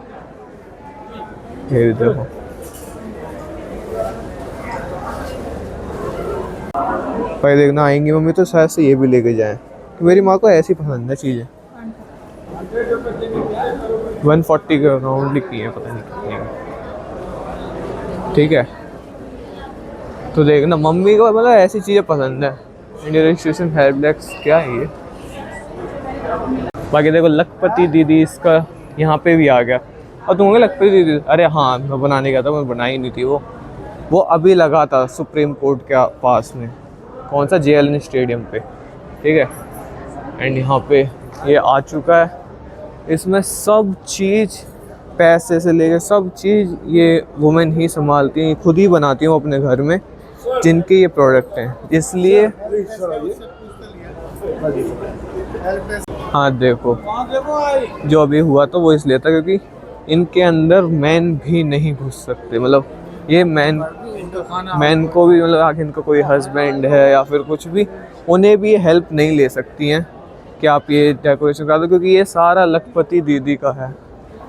ये देखो भाई, देखना आएंगी मम्मी तो शायद से ये भी लेके जाएं, तो मेरी माँ को ऐसी पसंद है चीज़ें। 140 के अराउंड लिखी है, पता नहीं कितनी है, ठीक है। तो देखना मम्मी को मतलब ऐसी चीज़ें पसंद है। इंडियन रजिस्ट्रेशन हेल्पडेस्क क्या है ये। बाकी देखो लखपति दीदी इसका यहाँ पे भी आ गया। और तुम लखपति दीदी, अरे हाँ मैं बनाने गया था, मैं बनाई नहीं थी वो अभी लगा था सुप्रीम कोर्ट के पास में, कौन सा JLN स्टेडियम पे, ठीक है। एंड यहाँ पे ये आ चुका है। इसमें सब चीज़ पैसे से लेकर सब चीज़ ये वुमेन ही संभालती हैं, खुद ही बनाती हैं अपने घर में जिनके ये प्रोडक्ट हैं, इसलिए। हाँ देखो जो अभी हुआ तो वो इसलिए था क्योंकि इनके अंदर मैन भी नहीं घुस सकते, मतलब ये मैन को भी, मतलब आखिर इनका कोई हस्बैंड है या फिर कुछ भी, उन्हें भी हेल्प नहीं ले सकती हैं कि आप ये डेकोरेशन करा दो, क्योंकि ये सारा लखपति दीदी का है।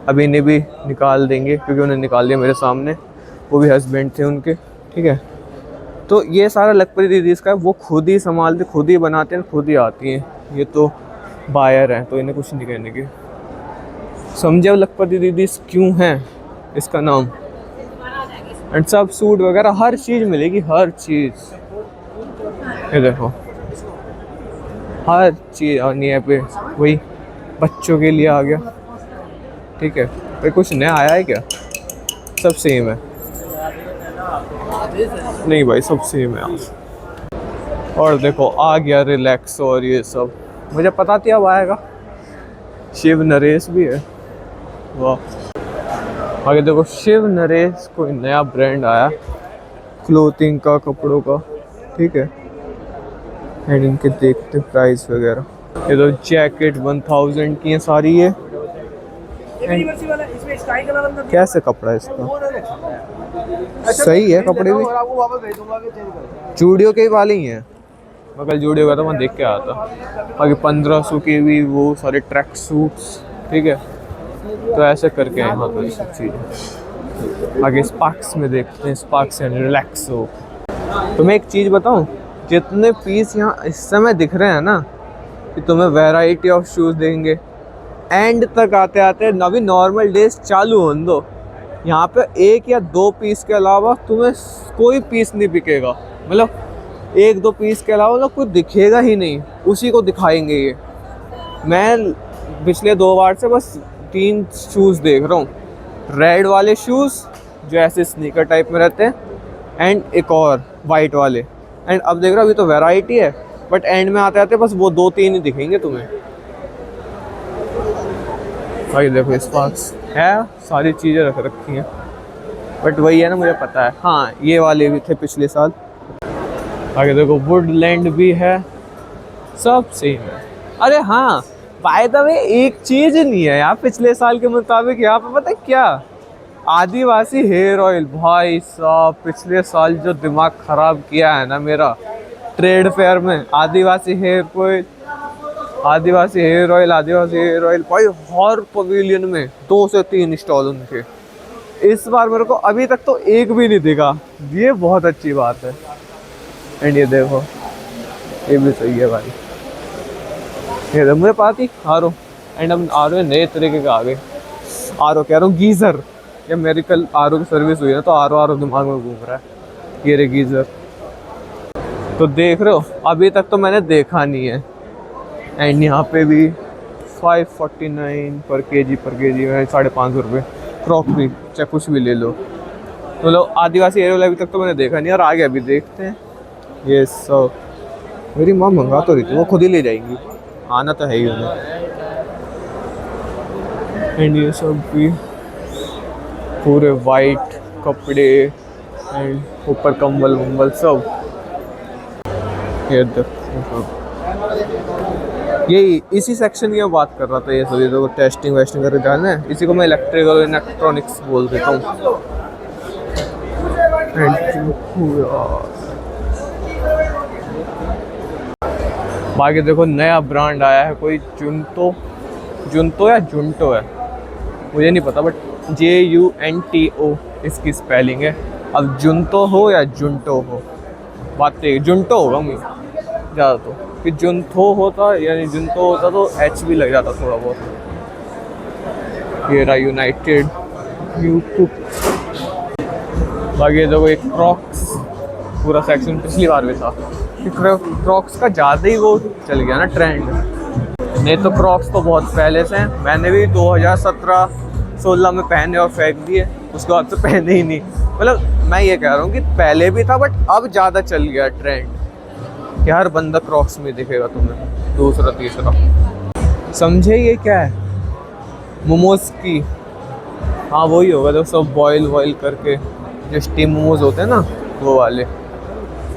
अभी इन्हें भी निकाल देंगे क्योंकि उन्हें निकाल दिया मेरे सामने, वो भी हस्बैंड थे उनके, ठीक है। तो ये सारा लखपति दीदी इसका है, वो खुद ही संभालते, खुद ही बनाते हैं, खुद ही आती हैं। ये तो बायर हैं तो इन्हें कुछ नहीं कहने की, समझे लखपति दीदी क्यों है इसका नाम। एंड सब सूट वगैरह हर चीज़ मिलेगी, हर चीज़। ये देखो हर चीज़। और यहाँ पे वही बच्चों के लिए आ गया, ठीक है। फिर कुछ नया आया है क्या, सब सेम है। नहीं भाई सब सेम है यार। और देखो आ गया रिलैक्स और ये सब, मुझे पता थी अब आएगा। शिव नरेश भी है, वाह। आगे देखो शिव नरेश कोई नया ब्रांड आया क्लोथिंग का, कपड़ों का, ठीक है। एंड इनके देखते प्राइस वगैरह। ये तो जैकेट 1000 की है सारी ये। कैसे कपड़ा है इसका, सही है कपड़े भी, जूडियो के वाले ही हैं। मैं कल जूडियो का था, मैं देख के आया था। बाकी 1500 के भी वो सारे ट्रैक सूट्स, ठीक है। तो ऐसे करके हैं यहाँ पर सब चीज़ें। आगे स्पार्क्स में देखते हैं, स्पार्क्स एंड रिलैक्सो। तो मैं एक चीज़ बताऊँ, जितने पीस यहाँ इस समय दिख रहे हैं ना, कि तुम्हें वैरायटी ऑफ शूज़ देंगे। एंड तक आते आते अभी नॉर्मल डेज चालू होने दो, यहाँ पे 1 या 2 पीस के अलावा तुम्हें कोई पीस नहीं बिकेगा। मतलब 1-2 पीस के अलावा तो कुछ दिखेगा ही नहीं, उसी को दिखाएंगे ये। मैं पिछले 2 बार से बस 3 शूज़ देख रहा हूँ, रेड वाले शूज़ जो ऐसे स्नीकर टाइप में रहते हैं, एंड एक और वाइट वाले। एंड अब देख रहा हूँ अभी तो वैरायटी है, बट एंड में आते आते बस वो 2-3 ही दिखेंगे तुम्हें। भाई देखो इस पास है, सारी चीज़ें रख रखी हैं, बट वही है ना, मुझे पता है। हाँ ये वाले भी थे पिछले साल। आगे देखो वुडलैंड भी है, सब सेम है। अरे हाँ, बाय द वे एक चीज़ नहीं है यार पिछले साल के मुताबिक यहाँ पे, पता है क्या? आदिवासी हेयर ऑयल। भाई साहब पिछले साल जो दिमाग खराब किया है ना मेरा ट्रेड फेयर में, आदिवासी हेयर ऑयल, आदिवासी हेयर ऑयल, आदिवासी हेयर ऑयल, भाई हर पवेलियन में 2 से 3 स्टॉल उनके। इस बार मेरे को अभी तक तो एक भी नहीं दिखा, ये बहुत अच्छी बात है। एंड ये देखो ये भी सही है भाई, ये देखो मुझे पता थी आर ओ। एंड हम आर ओ नए तरीके का आ गए, आर ओ कह रहा हूँ गीज़र, या मेरी कल आर ओ की सर्विस हुई है तो आर ओ दिमाग में घूम रहा है। ये रे गीज़र, तो देख रहे हो अभी तक तो मैंने देखा नहीं है। एंड यहाँ पे भी 549 पर के जी 550 रुपये क्रॉकरी, चाहे कुछ भी ले लो। तो लो आदिवासी एरिया अभी तक तो मैंने देखा नहीं, और आगे अभी देखते हैं। ये सब मेरी माँ मंगा तो रही थी, वो खुद ही ले जाएंगी, आना तो है ही उन्हें। एंड ये सब भी पूरे वाइट कपड़े, एंड ऊपर कंबल वम्बल सब। ये देखो यही इसी सेक्शन की मैं बात कर रहा था। ये सभी तो टेस्टिंग वेस्टिंग करके जाना है, इसी को मैं इलेक्ट्रिकल इलेक्ट्रॉनिक्स बोल देता हूँ। बाकी देखो नया ब्रांड आया है कोई, जुंटो या जुंटो है, मुझे नहीं पता, बट JUNTO इसकी स्पेलिंग है। अब जुंटो हो या जुंटो हो, बात तो जुंटो होगा मुझे ज़्यादा, तो कि जुंथो होता यानी जुंटो होता तो H भी लग जाता थोड़ा बहुत। ये रहा यूनाइटेड न्यू कुक। बाकी देखो एक क्रॉक्स पूरा सेक्शन पिछली बार भी था, क्रॉक्स का ज़्यादा ही वो चल गया ना ट्रेंड। नहीं तो क्रॉक्स तो बहुत पहले से हैं, मैंने भी 2017-16 में पहने और फेंक दिए, उसके बाद तो पहने ही नहीं। मतलब मैं ये कह रहा हूँ कि पहले भी था, बट अब ज़्यादा चल गया ट्रेंड कि हर बंदा क्रॉक्स में दिखेगा तुम्हें, दूसरा तीसरा। समझे ये क्या है? मोमोज की, हाँ वही होगा जो सब बॉयल करके जो स्टीम मोमोज होते हैं ना, वो वाले।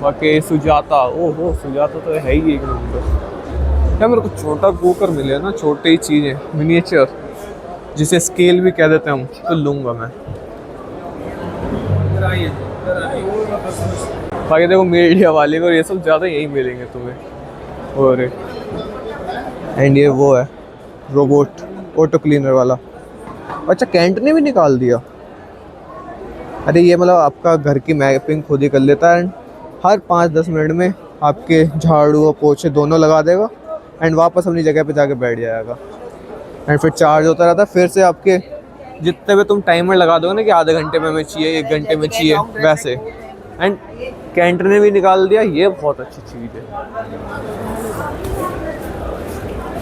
बाकी सुजाता, ओहो सुजाता तो है ही एक नंबर। क्या मेरे को छोटा कुकर मिले ना, छोटी चीज़ें मिनिएचर, जिसे स्केल भी कह देते हैं हम, तो लूँगा मैं। बाकी देखो मीडिया वाले को ये सब ज़्यादा यही मिलेंगे तुम्हें। और एंड ये वो है रोबोट ऑटो क्लीनर वाला। अच्छा कैंट ने भी निकाल दिया। अरे ये मतलब आपका घर की मैपिंग खुद ही कर लेता है, एंड हर 5-10 मिनट में आपके झाड़ू और पोछे दोनों लगा देगा, एंड वापस अपनी जगह पे जाके बैठ जाएगा। एंड फिर चार्ज होता रहता है, फिर से आपके जितने भी तुम टाइमर लगा दोगे ना कि आधे घंटे में हमें चाहिए, 1 घंटे में चाहिए, वैसे। एंड कैंट ने भी निकाल दिया, ये बहुत अच्छी चीज़ है।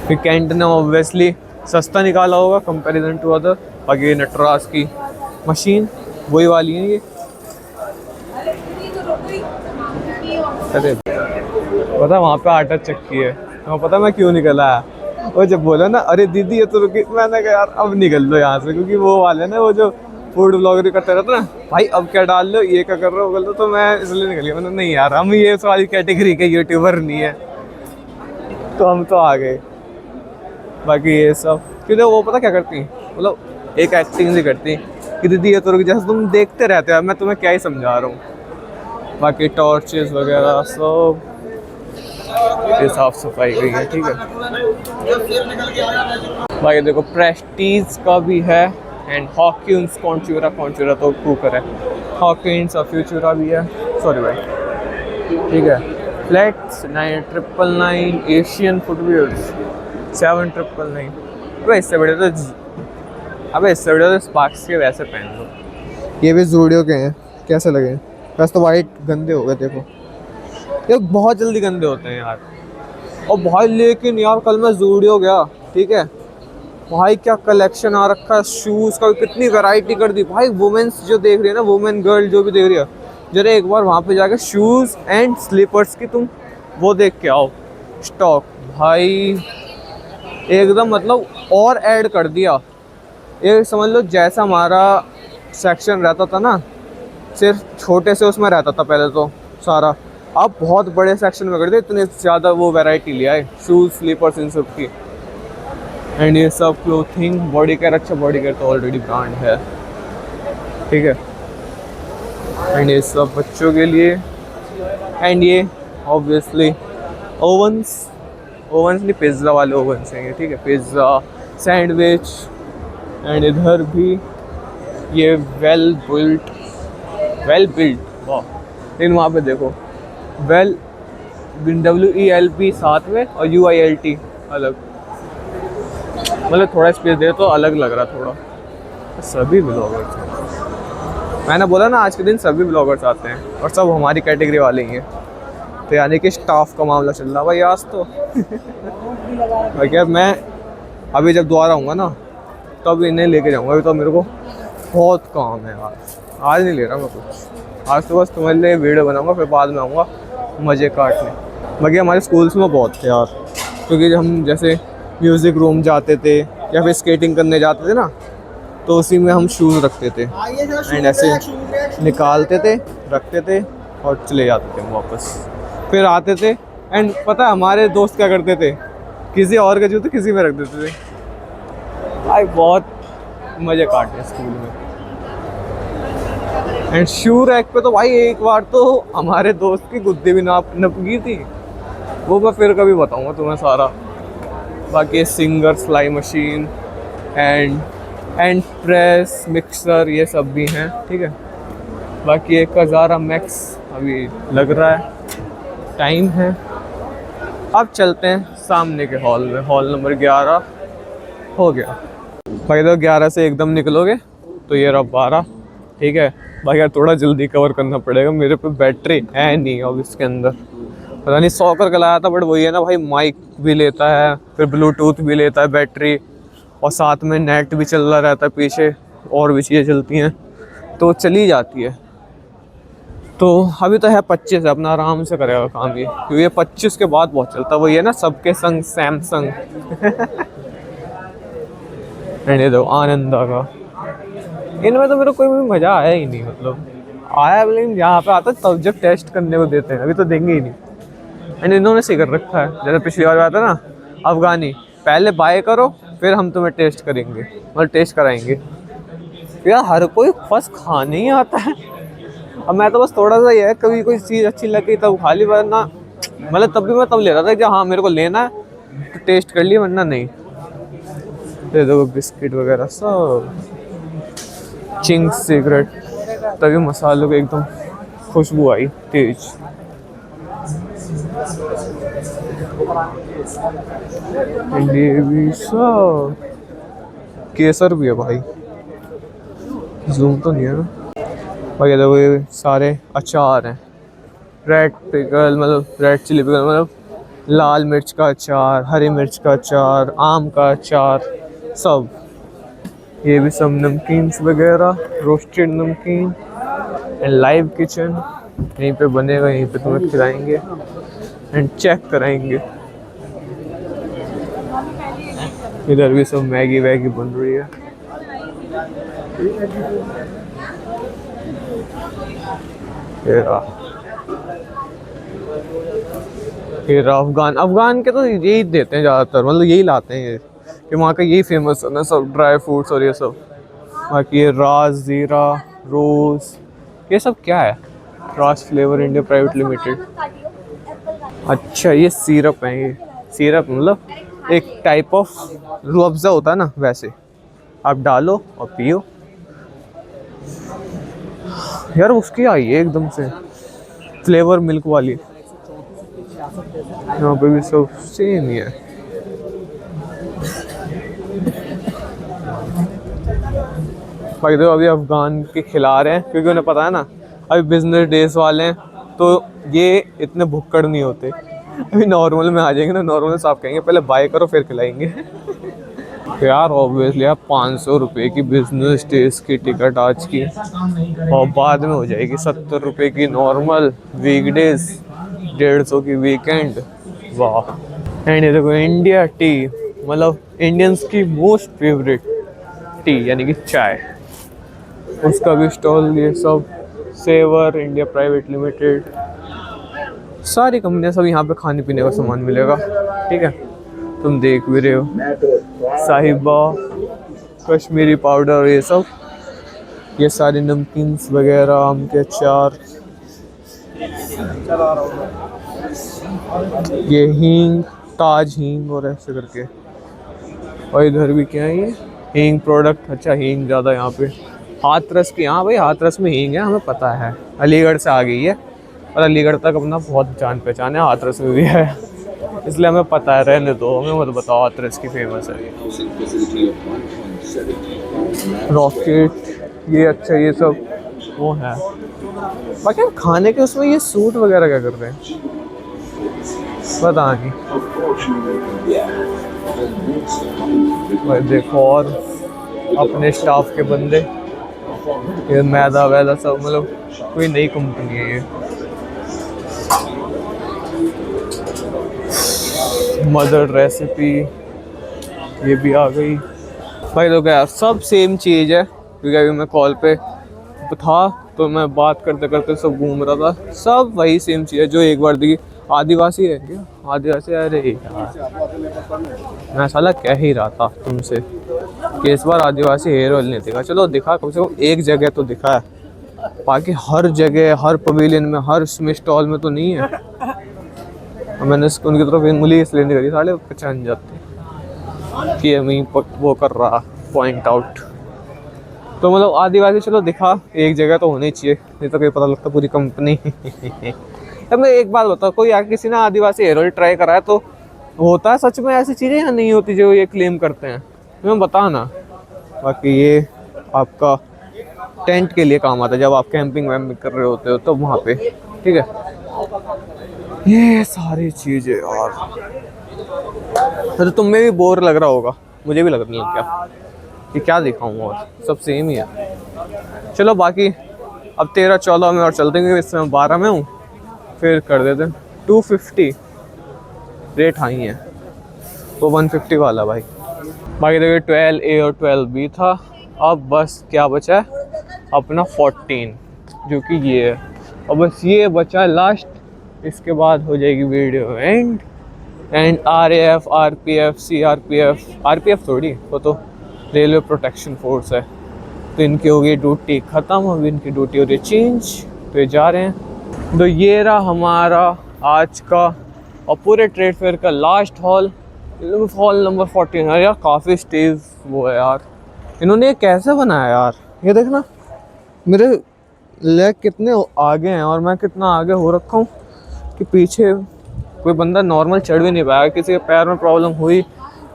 फिर कैंट ने ऑब्वियसली सस्ता निकाला होगा कंपैरिजन टू अदर। बाकी नटराज की मशीन वही वाली है ये। अरे पता वहाँ पे आटा चक्की है, तो पता मैं क्यों निकला है? वो जब बोला ना अरे दीदी ये तो रुकी, मैंने कहा यार अब निकल लो यहाँ से, क्योंकि वो वाले ना वो जो फूड ब्लॉगर करते रहते ना, भाई अब क्या डाल लो, ये क्या कर रहे हो, बोल दो, तो मैं इसलिए निकल गया। मैंने नहीं यार हम ये सारी कैटेगरी के यूट्यूबर नहीं है, तो हम तो आ गए। बाकी ये सब क्योंकि वो पता क्या करती हैं, मतलब एक एक्टिंग से करती हैं कि दीदी ये तो रुकी, जैसे तुम देखते रहते हो, मैं तुम्हें क्या ही समझा रहा हूँ। बाकी टॉर्चेस वगैरह सब ये साफ सफाई गई है, ठीक है। बाकी देखो प्रेस्टीज का भी है, एंड हॉकिंस कॉन्चूरा तो कुकर है, हॉकिंस और फ्यूचुरा भी है, सॉरी भाई, ठीक है। Flats 999, Asian footwears 799। अबे इससे बड़े तो स्पार्क्स के वैसे पहन लो। ये भी जूडियो के हैं, कैसे लगे? वैसे तो वाइट गंदे हो गए, देखो ये बहुत जल्दी गंदे होते हैं यार। और भाई लेकिन यार कल मैं जूडियो गया, ठीक है भाई, क्या कलेक्शन आ रखा है शूज़ का, कितनी वैरायटी कर दी भाई। वुमेन्स जो देख रही है ना, वुमेन गर्ल जो भी देख रही है, जरा एक बार वहाँ पे जाके शूज़ एंड स्लीपर्स की तुम वो देख के आओ स्टॉक भाई, एकदम मतलब और ऐड कर दिया ये समझ लो जैसा हमारा सेक्शन रहता था ना, सिर्फ छोटे से उसमें रहता था पहले तो सारा, अब बहुत बड़े सेक्शन में कर दिए, इतने ज़्यादा वो वैरायटी लिया है शूज़ स्लीपर्स इन सब की। एंड ये सब क्लोथिंग, बॉडी केयर, अच्छा बॉडी केयर तो ऑलरेडी ब्रांड है, ठीक है। एंड ये सब बच्चों के लिए। एंड ये ऑब्वियसली ओवंस, ओवंस नहीं पिज़्ज़ा वाले ओवंस हैं ये, ठीक है, पिज़्ज़ा, सैंडविच। एंड इधर भी ये वेल बिल्ट, वाह, लेकिन वहाँ पे देखो वेल, WELP साथ में और UILT अलग, मतलब थोड़ा स्पेस दे तो अलग लग रहा थोड़ा। सभी ब्लॉगर्स हैं, मैंने बोला ना आज के दिन सभी ब्लॉगर्स आते हैं और सब हमारी कैटेगरी वाले ही हैं, तो यानी कि स्टाफ का मामला चल रहा भाई आज तो। भाई यार मैं अभी जब दोबारा आऊँगा ना तब इन्हें लेके जाऊँगा, अभी तो मेरे को बहुत काम है आज नहीं ले रहा मैं कुछ, आज तो बस तुम्हारे लिए वीडियो बनाऊँगा, फिर बाद में आऊँगा मज़े काटने। बाकी हमारे स्कूल्स में बहुत थे यार, क्योंकि हम जैसे म्यूज़िक रूम जाते थे या फिर स्केटिंग करने जाते थे ना, तो उसी में हम शूज़ रखते थे एंड ऐसे निकालते थे, रखते थे और चले जाते थे हम वापस, फिर आते थे। एंड पता है हमारे दोस्त क्या करते थे, किसी और के जूते किसी में रख देते थे। भाई बहुत मज़े काटे स्कूल में। एंड शू रैक पे तो भाई एक बार तो हमारे दोस्त की गुद्दी भी नप गई थी, वो मैं फिर कभी बताऊंगा तुम्हें सारा। बाकी सिंगर, सिलाई मशीन एंड प्रेस, मिक्सर, ये सब भी हैं, ठीक है। बाकी एक ज़ारा मैक्स अभी लग रहा है, टाइम है। अब चलते हैं सामने के हॉल में, हॉल नंबर 11 हो गया भाई। तो 11 से एकदम निकलोगे तो ये रहा 12, ठीक है। भाई यार थोड़ा जल्दी कवर करना पड़ेगा, मेरे पे बैटरी है नहीं अब इसके अंदर, पता नहीं 100 करके लाया था, बट वही है ना भाई, माइक भी लेता है, फिर ब्लूटूथ भी लेता है बैटरी, और साथ में नेट भी चल रहा रहता है पीछे, और भी चीज़ें चलती हैं तो चली जाती है। तो अभी तो है 25 है, अपना आराम से करेगा काम ये, क्योंकि ये 25 के बाद बहुत चलता है, वही है ना सबके संग सैमसंग। ये दो आनंदा का, इनमें तो मेरे को कोई भी मज़ा आया ही नहीं, मतलब आया लेकिन यहाँ पे आता तब जब टेस्ट करने को देते हैं, अभी तो देंगे ही नहीं। एंड इन्होंने सही कर रखा है, जैसे पिछली बार आता ना अफगानी, पहले बाय करो फिर हम तुम्हें टेस्ट करेंगे, मतलब टेस्ट कराएंगे। यार हर कोई बस खाने ही आता है, अब मैं तो बस थोड़ा सा ही है, कभी कोई चीज़ अच्छी लग गई तब खा ली, वरना मतलब तब भी मैं तब ले रहा था कि हाँ मेरे को लेना है तो टेस्ट कर लिया, वरना नहीं। दे दो बिस्किट वगैरह सब, चिंग्स सिगरेट, तभी मसालों की एकदम खुशबू आई तेज। ये भी सब केसर भी है भाई, जूम तो नहीं है ना भाई। देखो ये सारे अचार हैं, रेड पिकल मतलब रेड चिली पिकल, मतलब लाल मिर्च का अचार, हरी मिर्च का अचार, आम का अचार सब। ये भी सब नमकीन्स वगैरह, रोस्टेड नमकीन एंड लाइव किचन, यहीं पे बनेगा, यहीं पे तुम्हें खिलाएंगे एंड चेक कराएंगे। इधर भी सब मैगी वैगी बन रही है। ये अफगान के तो यही देते हैं ज़्यादातर, मतलब यही लाते हैं ये, कि वहाँ का यही फेमस है ना सब, ड्राई फ्रूट्स और ये सब। बाकी ये राज, ज़ीरा, रोज़, ये सब क्या है? राज फ्लेवर इंडिया प्राइवेट लिमिटेड। अच्छा ये सिरप है, ये सिरप मतलब एक टाइप ऑफ रूह अफ़ज़ा होता है ना, वैसे आप डालो और पियो। यार उसकी आई है एकदम से फ्लेवर मिल्क वाली, यहाँ पे भी सब सेम ही है। भाई देखो अभी अफगान के खिला रहे हैं, क्योंकि उन्हें पता है ना अभी बिजनेस डेज वाले हैं, तो ये इतने भुक्कड़ नहीं होते। अभी नॉर्मल में आ जाएंगे ना, नॉर्मल में साफ कहेंगे पहले बाय करो फिर खिलाएंगे। तो यार ऑब्वियसली आप 500 रुपये की बिजनेस डेज की टिकट आज की, और बाद में हो जाएगी 70 रुपये की नॉर्मल वीकडेज, 150 की वीकेंड। वाह। एंड ये देखो इंडिया टी, मतलब इंडियंस की मोस्ट फेवरेट टी यानी कि चाय, उसका भी स्टॉल। ये सब सेवर इंडिया प्राइवेट लिमिटेड, सारी कंपनियां, सब यहाँ पे खाने पीने का सामान मिलेगा। ठीक है, तुम देख भी रहे हो साहिबा, कश्मीरी पाउडर, ये सब, ये सारे नमकीन्स वगैरह, आम के अचार, ये हींग, ताज हींग और ऐसे करके। और इधर भी क्या है ये हींग प्रोडक्ट। अच्छा, हींग ज़्यादा यहाँ पे। हाथरस की, हाँ भाई हाथरस में हींग है, हमें पता है, अलीगढ़ से आ गई है और अलीगढ़ तक अपना बहुत जान पहचान है, हाथरस में भी है, इसलिए हमें पता है। रहने दो, हमें मत बताओ हाथरस की फेमस है। रॉकेट, ये अच्छा, ये सब वो है। बाकी हम खाने के उसमें ये सूट वगैरह क्या कर रहे हैं पता नहीं। भाई देखो, और अपने स्टाफ के बंदे, ये मैदा वैदा सब, मतलब कोई नई कंपनी है ये। मदर रेसिपी, ये भी आ गई। भाई तो क्या सब सेम चीज़ है, क्योंकि अभी मैं कॉल पे था तो मैं बात करते करते सब घूम रहा था, सब वही सेम चीज़ है जो एक बार दिखी। आदिवासी है क्या? आदिवासी, अरे यार मैं साला कह ही रहा था तुमसे कि इस बार आदिवासी हेयर ऑयल नहीं दिखा। चलो दिखा, कम से कम एक जगह तो दिखा है, बाकी हर जगह, हर पवेलियन में, हर स्टॉल में तो नहीं है। मैंने उनकी तरफ उंगली इसलिए नहीं करी, साले पहचान जाते कि मैं वो कर रहा पॉइंट आउट। तो मतलब आदिवासी चलो दिखा, एक जगह तो होनी चाहिए, नहीं तो कोई पता लगता पूरी कंपनी। अब मैं एक बात बताऊँ, कोई आगे किसी ने आदिवासी हेयर ऑयल ट्राई करा है तो होता है सच में ऐसी चीज़ें या नहीं होती जो ये क्लेम करते हैं, तुम्हें बता ना। बाकी ये आपका टेंट के लिए काम आता है, जब आप कैंपिंग वैम्पिंग कर रहे होते हो तो वहाँ पे। ठीक है, ये सारी चीज़ें। और तो तुम्हें भी बोर लग रहा होगा, मुझे भी लगने लग गया कि क्या दिखाऊँ, और सब सेम ही है। चलो बाकी अब 13-14 में और चलते हैं, इस समय 12 में हूँ, फिर कर देते हैं 250 रेट हाई है, तो 150 वाला भाई। बाकी देखिए 12A और 12B था, अब बस क्या बचा है अपना 14, जो कि ये है, और बस ये बचा है लास्ट। इसके बाद हो जाएगी video and RAF, RPF, CRPF, RPF थोड़ी, वो तो रेलवे प्रोटेक्शन फोर्स है, तो इनकी हो गई ड्यूटी ख़त्म, अभी इनकी ड्यूटी हो रही है चेंज, तो ये जा रहे हैं। तो ये रहा हमारा आज का और पूरे ट्रेड फेयर का लास्ट हॉल नंबर 14 है। यार काफ़ी स्टेज वो है यार, इन्होंने ये कैसे बनाया यार, ये देखना मेरे लेग कितने आगे हैं और मैं कितना आगे हो रखा हूँ कि पीछे कोई बंदा नॉर्मल चढ़ भी नहीं पाया। किसी के पैर में प्रॉब्लम हुई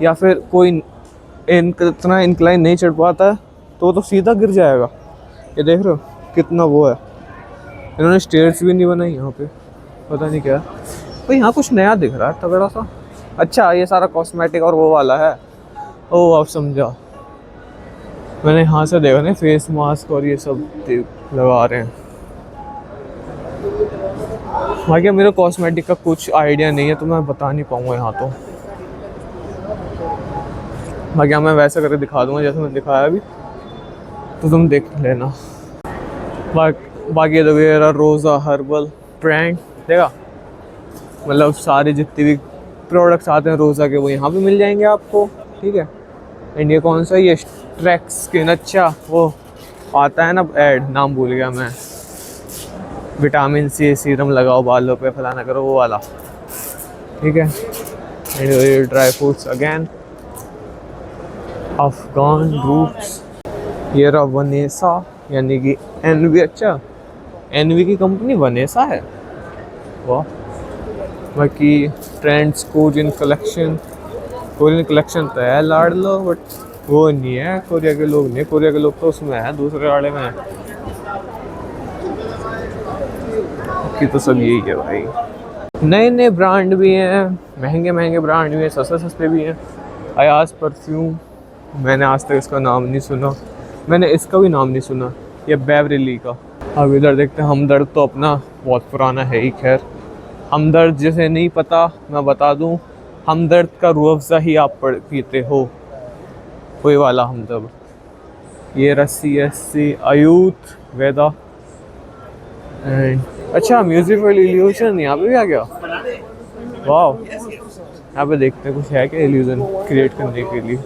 या फिर कोई इतना इंक्लाइन नहीं चढ़ पाता है तो सीधा गिर जाएगा। ये देख रहे हो कितना वो है, इन्होंने स्टेयर्स भी नहीं बनाई यहाँ पे, पता नहीं क्या भाई। यहाँ कुछ नया दिख रहा है तगड़ा सा। अच्छा ये सारा कॉस्मेटिक और वो वाला है, ओह अब समझा, मैंने यहाँ से देखा नहीं, फेस मास्क और ये सब लगा रहे हैं। बाकी मेरे कॉस्मेटिक का कुछ आइडिया नहीं है तो मैं बता नहीं पाऊँगा यहाँ तो। बाकी मैं वैसा करके दिखा दूँगा जैसे मैंने दिखाया अभी, तो तुम देख लेना। बाकी तो मेरा रोज़ा हर्बल ब्रांड देखा, मतलब सारे जितने भी प्रोडक्ट्स आते हैं रोज़ा के वो यहाँ पे मिल जाएंगे आपको। ठीक है, एंड ये कौन सा, ये ट्रैक्स स्किन, अच्छा वो आता है ना ऐड, नाम भूल गया मैं, विटामिन C सीरम लगाओ बालों पे, फलाना करो, वो वाला। ठीक है, एंड ये dry fruits again, Afghan roots, ये रहा वनेसा यानी कि NV। अच्छा NV की कंपनी वनेसा है, वाह। बाकी ट्रेंड्स कोरियन कलेक्शन तो है लाड़ लो, बट वो नहीं है कोरिया के लोग नहीं, कोरिया के लोग तो उसमें है दूसरे आड़े में है कि, तो सब यही है भाई। नए ब्रांड भी हैं, महंगे ब्रांड भी हैं, सस्ते भी हैं। अयाज परफ्यूम, मैंने आज तक इसका नाम नहीं सुना, मैंने इसका भी नाम नहीं सुना, ये बेवरेली का। अब इधर देखते हैं हमदर्द, तो अपना बहुत पुराना है ही। खैर हमदर्द जिसे नहीं पता मैं बता दूं, हमदर्द का रूह अफ़ज़ा ही आप पीते हो, वही वाला हमदर्द। ये रस्सी एससी अयूथ वेदा एंड अच्छा म्यूजिकल इल्यूजन यहाँ पे भी आ गया। वाह, यहाँ पे देखते हैं कुछ है क्या इल्यूजन क्रिएट करने के लिए।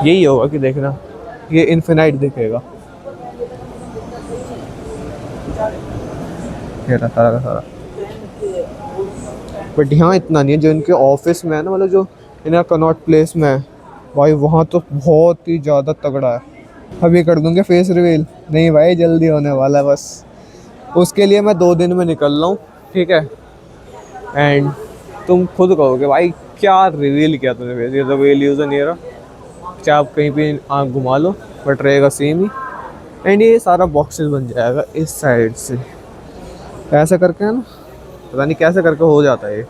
यही होगा कि देखना ये इन्फिनाइट दिखेगा। ये रहा सारा का सारा, बट यहाँ इतना नहीं है जो इनके ऑफिस में है ना, मतलब जो इनका कनॉट प्लेस में है भाई, वहाँ तो बहुत ही ज़्यादा तगड़ा है। अभी कर दूंगे फेस रिवील? नहीं भाई, जल्दी होने वाला है, बस उसके लिए मैं 2 दिन में निकल रहा हूँ, ठीक है। एंड तुम खुद कहोगे भाई क्या रिवील किया तूने फेस, ये तो कोई इल्यूजन नहीं रहा, चाहे आप कहीं भी आँख घुमा लो बट रहेगा सेम ही। एंड ये सारा बॉक्सेस बन जाएगा इस साइड से, ऐसा करके है ना, पता नहीं कैसे करके हो जाता है ये।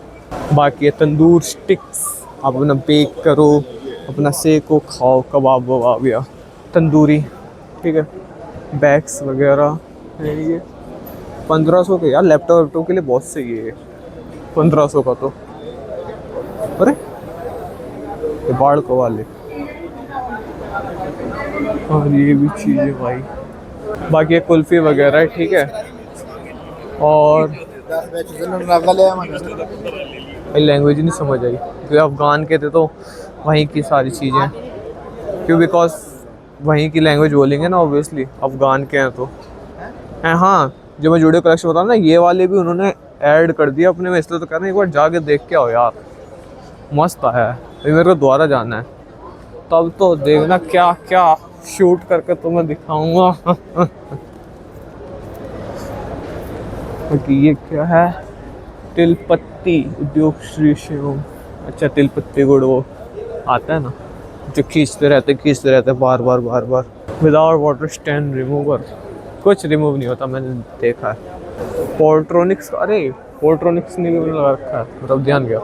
बाकी ये तंदूर स्टिक्स, आप अपना बेक करो, अपना सेको खाओ, कबाब वबाब या तंदूरी, ठीक है। बैग्स वगैरह है ये 1500 के यार, लैपटॉप वैपटॉप के लिए बहुत सही है ये 1500 का। तो अरे ये बाढ़ को वाले, और ये भी चीज़ है भाई। बाकी ये कुल्फ़ी वगैरह है, ठीक है। और लैंग्वेज नहीं समझ आई क्योंकि अफ़गान के थे तो वहीं की सारी चीज़ें, क्यों बिकॉज वहीं की लैंग्वेज बोलेंगे ना ऑब्वियसली, अफ़गान के हैं तो। हाँ, जो मैं जूडियो कलेक्शन बता रहा ना, ये वाले भी उन्होंने ऐड कर दिया अपने में, इसलिए तो कह रहे हैं एक बार जाके देख के आओ यार, मस्त है। अभी मेरे को दोबारा जाना है, तब तो देखना क्या क्या शूट करके तुम्हें दिखाऊंगा। ये क्या है, तिलपत्ती उद्योग श्री शिवम। अच्छा, तिलपत्ती गुड़ वो आता है ना जो खींचते रहते बार बार विदाउट वाटर स्टैंड रिमूवर। कुछ रिमूव नहीं होता, मैंने देखा है। पोर्ट्रोनिक्स, अरे पोर्ट्रोनिक्स ने भी लगा रखा है, मतलब ध्यान गया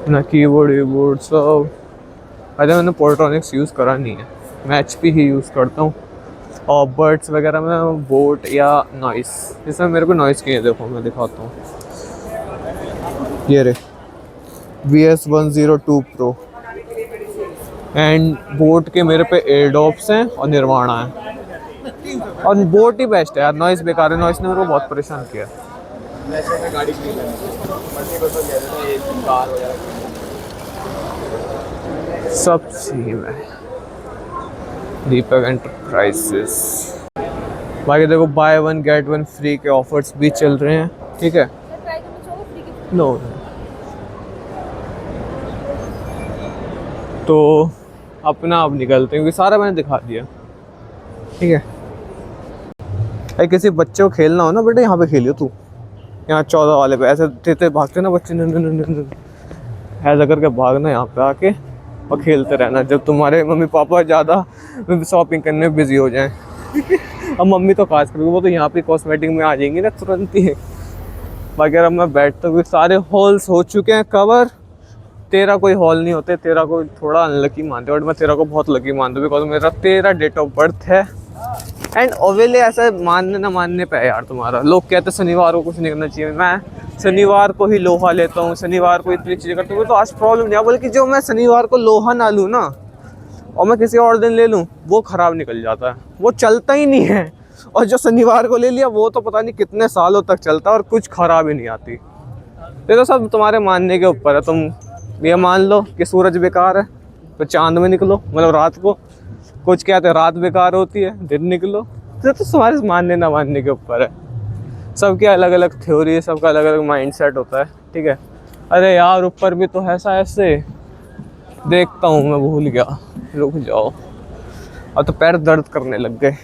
ना, कीबोर्ड वीबोर्ड सब। अरे मैंने पोर्ट्रोनिक्स यूज़ करा नहीं है, मैं HP ही यूज़ करता हूँ। और बर्ड्स वगैरह में बोट या नॉइस, इसमें मेरे को नॉइस की है, देखो मैं दिखाता हूँ। ये रे VS102 Pro। एंड बोट के मेरे पे एयरडॉप्स हैं और निर्वाणा है, और बोट ही बेस्ट है यार, नॉइस बेकार है, नॉइस ने मेरे को बहुत परेशान किया। सब सेम है, दीपक एंटरप्राइजेस। बाकी देखो बाय 1 गेट 1 फ्री के ऑफर्स भी चल रहे हैं, ठीक है। नो तो अपना अब निकलते हैं क्योंकि सारा मैंने दिखा दिया, ठीक है। अरे किसी बच्चे को खेलना हो ना बेटा, यहाँ पे खेलियो तू, यहाँ 14 वाले पे ऐसे तेते भागते ना बच्चे, ऐसा करके भागना यहाँ पे आके और खेलते रहना जब तुम्हारे मम्मी पापा ज़्यादा शॉपिंग करने में बिजी हो जाएं। अब मम्मी तो खास करके वो तो यहाँ पे कॉस्मेटिक में आ जाएंगी ना तुरंत ही। बाकी अब मैं बैठता हूँ, सारे हॉल्स हो चुके हैं कवर, तेरा कोई हॉल नहीं होते, तेरा को थोड़ा अनलकी मानते, बट मैं तेरा को बहुत लकी मानता हूँ बिकॉज मेरा 13 डेट ऑफ बर्थ है। एंड ओवेले ऐसा मानने ना मानने पे है यार तुम्हारा। लोग कहते शनिवार को कुछ नहीं करना चाहिए, मैं शनिवार को ही लोहा लेता हूँ, शनिवार को इतनी चीज़ें करता हूँ, तो आज प्रॉब्लम नहीं है। बल्कि जो मैं शनिवार को लोहा ना लूँ ना और मैं किसी और दिन ले लूँ, वो ख़राब निकल जाता है, वो चलता ही नहीं है। और जो शनिवार को ले लिया वो तो पता नहीं कितने सालों तक चलता है और कुछ ख़राब ही नहीं आती। ये तो सब तुम्हारे मानने के ऊपर है। तुम ये मान लो कि सूरज बेकार है तो चांद में निकलो, मतलब रात को। कुछ कहते हैं रात बेकार होती है, दिन निकलो। तो तुम्हारे मानने ना मानने के ऊपर है। सबके अलग अलग थ्योरी है, सबका अलग अलग माइंडसेट होता है, ठीक है। अरे यार ऊपर भी तो ऐसा ऐसे देखता हूँ, मैं भूल गया, रुक जाओ। अब तो पैर दर्द करने लग गए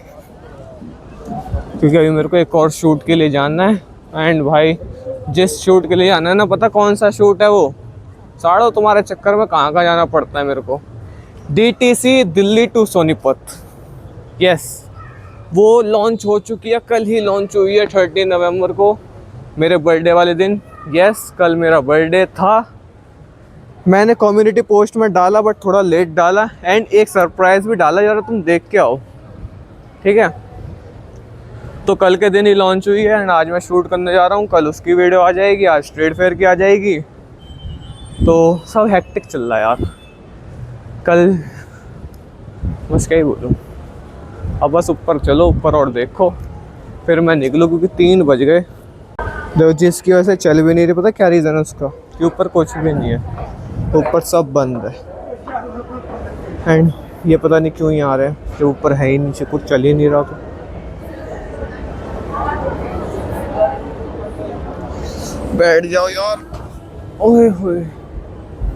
क्योंकि अभी मेरे को एक और शूट के लिए जाना है। एंड भाई जिस शूट के लिए जाना है ना, पता कौन सा शूट है वो? साड़ो तुम्हारे चक्कर में कहाँ जाना पड़ता है मेरे को। DTC Delhi to Sonipat, yes, वो लॉन्च हो चुकी है, कल ही लॉन्च हुई है 30 नवंबर को, मेरे बर्थडे वाले दिन। यस, कल मेरा बर्थडे था। मैंने कम्युनिटी पोस्ट में डाला बट थोड़ा लेट डाला, एंड एक सरप्राइज़ भी डाला, यार तुम देख के आओ, ठीक है। तो कल के दिन ही लॉन्च हुई है एंड आज मैं शूट करने जा रहा हूँ। कल उसकी वीडियो आ जाएगी, आज ट्रेड फेयर की आ जाएगी। तो सब हेक्टिक चल रहा है यार। कल बस क्या ही बोलूँ, अब बस ऊपर चलो, ऊपर और देखो, फिर मैं निकलूँ क्योंकि 3 बज गए। देखो जिसकी वजह से चल भी नहीं रही, पता क्या रीज़न है उसका, कि ऊपर कुछ भी नहीं है, ऊपर सब बंद है। एंड ये पता नहीं क्यों ही आ रहे हैं, जो ऊपर है ही नीचे कुछ चल ही नहीं रहा। तो बैठ जाओ यार, ओए होए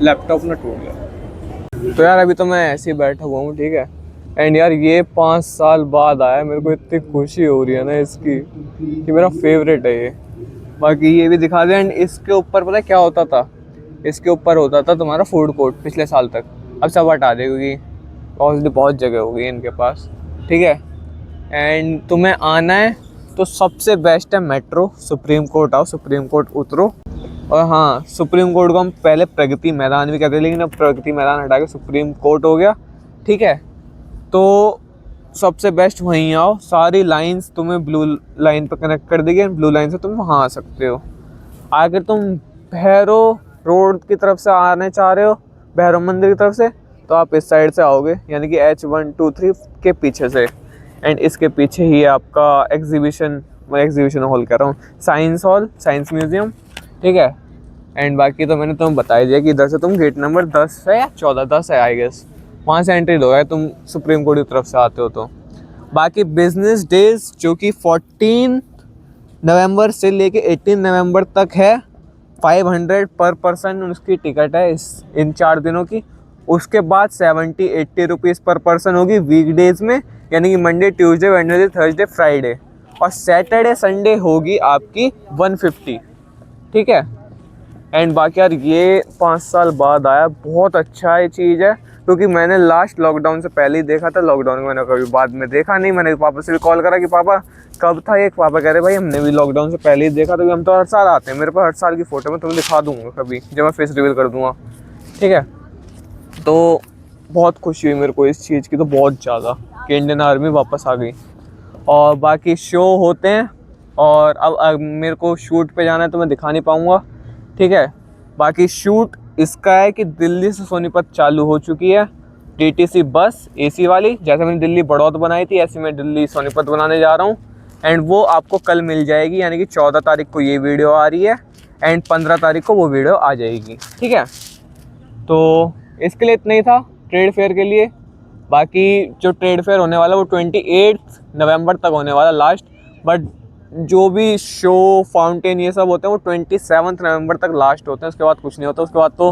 लैपटॉप ना टूट गया। तो यार अभी तो मैं ऐसे ही बैठा हुआ हूँ, ठीक है। एंड यार ये 5 साल बाद आया, मेरे को इतनी खुशी हो रही है ना इसकी, कि मेरा फेवरेट है ये। बाकी ये भी दिखा दे। एंड इसके ऊपर पता है क्या होता था, इसके ऊपर होता था तुम्हारा फूड कोर्ट पिछले साल तक, अब सब हटा दे क्योंकि ऑब्वियसली बहुत जगह हो गई है इनके पास, ठीक है। एंड तुम्हें आना है तो सबसे बेस्ट है मेट्रो, सुप्रीम कोर्ट आओ, सुप्रीम कोर्ट उतरो। और हाँ, सुप्रीम कोर्ट को हम पहले प्रगति मैदान भी कहते हैं, लेकिन अब प्रगति मैदान हटा के सुप्रीम कोर्ट हो गया, ठीक है। तो सबसे बेस्ट वहीं आओ, सारी लाइंस तुम्हें ब्लू लाइन पर कनेक्ट कर देगी, ब्लू लाइन से तुम वहाँ आ सकते हो। अगर तुम भैरव रोड की तरफ से आने चाह रहे हो, भैरव मंदिर की तरफ से, तो आप इस साइड से आओगे, यानी कि H123 के पीछे से। एंड इसके पीछे ही आपका एग्जीबिशन हॉल कह रहा हूँ, साइंस हॉल, साइंस म्यूजियम, ठीक है। एंड बाकी तो मैंने तुम्हें बता ही दिया कि इधर से तुम गेट नंबर 10 है या 14, 10 है आई गेस, वहाँ से एंट्री लोगे तुम सुप्रीम कोर्ट की तरफ से आते हो तो। बाकी बिजनेस डेज जो कि 14 नवंबर से लेके 18 नवंबर तक है, 500 पर पर्सन उसकी टिकट है इन 4 दिनों की। उसके बाद 70-80 रुपीज़ पर पर्सन होगी वीकडेज में, यानी कि Monday, Tuesday, Wednesday, Thursday, Friday. और सैटरडे संडे होगी आपकी 150, ठीक है। एंड बाकी यार ये 5 साल बाद आया, बहुत अच्छा ये चीज़ है, क्योंकि मैंने लास्ट लॉकडाउन से पहले ही देखा था, लॉकडाउन में मैंने कभी बाद में देखा नहीं। मैंने पापा से भी कॉल करा कि पापा कब था ये, पापा कह रहे भाई हमने भी लॉकडाउन से पहले ही देखा, तो हम तो हर साल आते हैं, मेरे पास हर साल की फ़ोटो मैं तुम्हें दिखा दूँगा कभी जब मैं फेस रिवील कर दूँगा, ठीक है। तो बहुत खुशी हुई मेरे को इस चीज़ की, तो बहुत ज़्यादा, कि इंडियन आर्मी वापस आ गई। और बाकी शो होते हैं, और अब मेरे को शूट पे जाना है तो मैं दिखा नहीं पाऊँगा, ठीक है। बाकी शूट इसका है कि दिल्ली से सोनीपत चालू हो चुकी है DTC बस AC वाली, जैसे मैंने दिल्ली बड़ौत बनाई थी ऐसे मैं दिल्ली सोनीपत बनाने जा रहा हूँ। एंड वो आपको कल मिल जाएगी, यानी कि 14 तारीख को ये वीडियो आ रही है, एंड 15 तारीख को वो वीडियो आ जाएगी, ठीक है। तो इसके लिए इतना ही था ट्रेड फेयर के लिए। बाकी जो ट्रेड फेयर होने वाला वो 28 नवंबर तक होने वाला लास्ट, बट जो भी शो फाउंटेन ये सब होते हैं वो 27 नवंबर तक लास्ट होते हैं, उसके बाद कुछ नहीं होता उसके बाद तो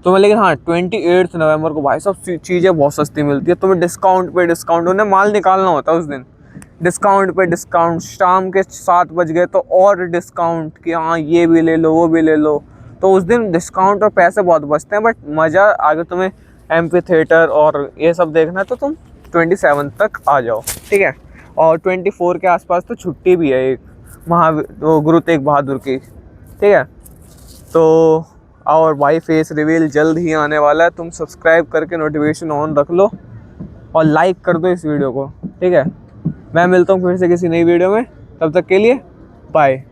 तुम्हें। लेकिन हाँ 28 नवंबर को भाई सब चीज़ें बहुत सस्ती मिलती है, तुम्हें डिस्काउंट पे डिस्काउंट, उन्हें माल निकालना होता है उस दिन, डिस्काउंट पे डिस्काउंट। शाम के 7 बज गए तो और डिस्काउंट कि हाँ ये भी ले लो वो भी ले लो, तो उस दिन डिस्काउंट और पैसे बहुत बचते हैं। बट मज़ा अगर तुम्हें एम्फी थिएटर और ये सब देखना है तो तुम 27 तक आ जाओ, ठीक है। और 24 के आसपास तो छुट्टी भी है एक गुरु तेग बहादुर की, ठीक है। तो और भाई फेस रिवील जल्द ही आने वाला है, तुम सब्सक्राइब करके नोटिफिकेशन ऑन रख लो और लाइक कर दो इस वीडियो को, ठीक है। मैं मिलता हूँ फिर से किसी नई वीडियो में, तब तक के लिए बाय।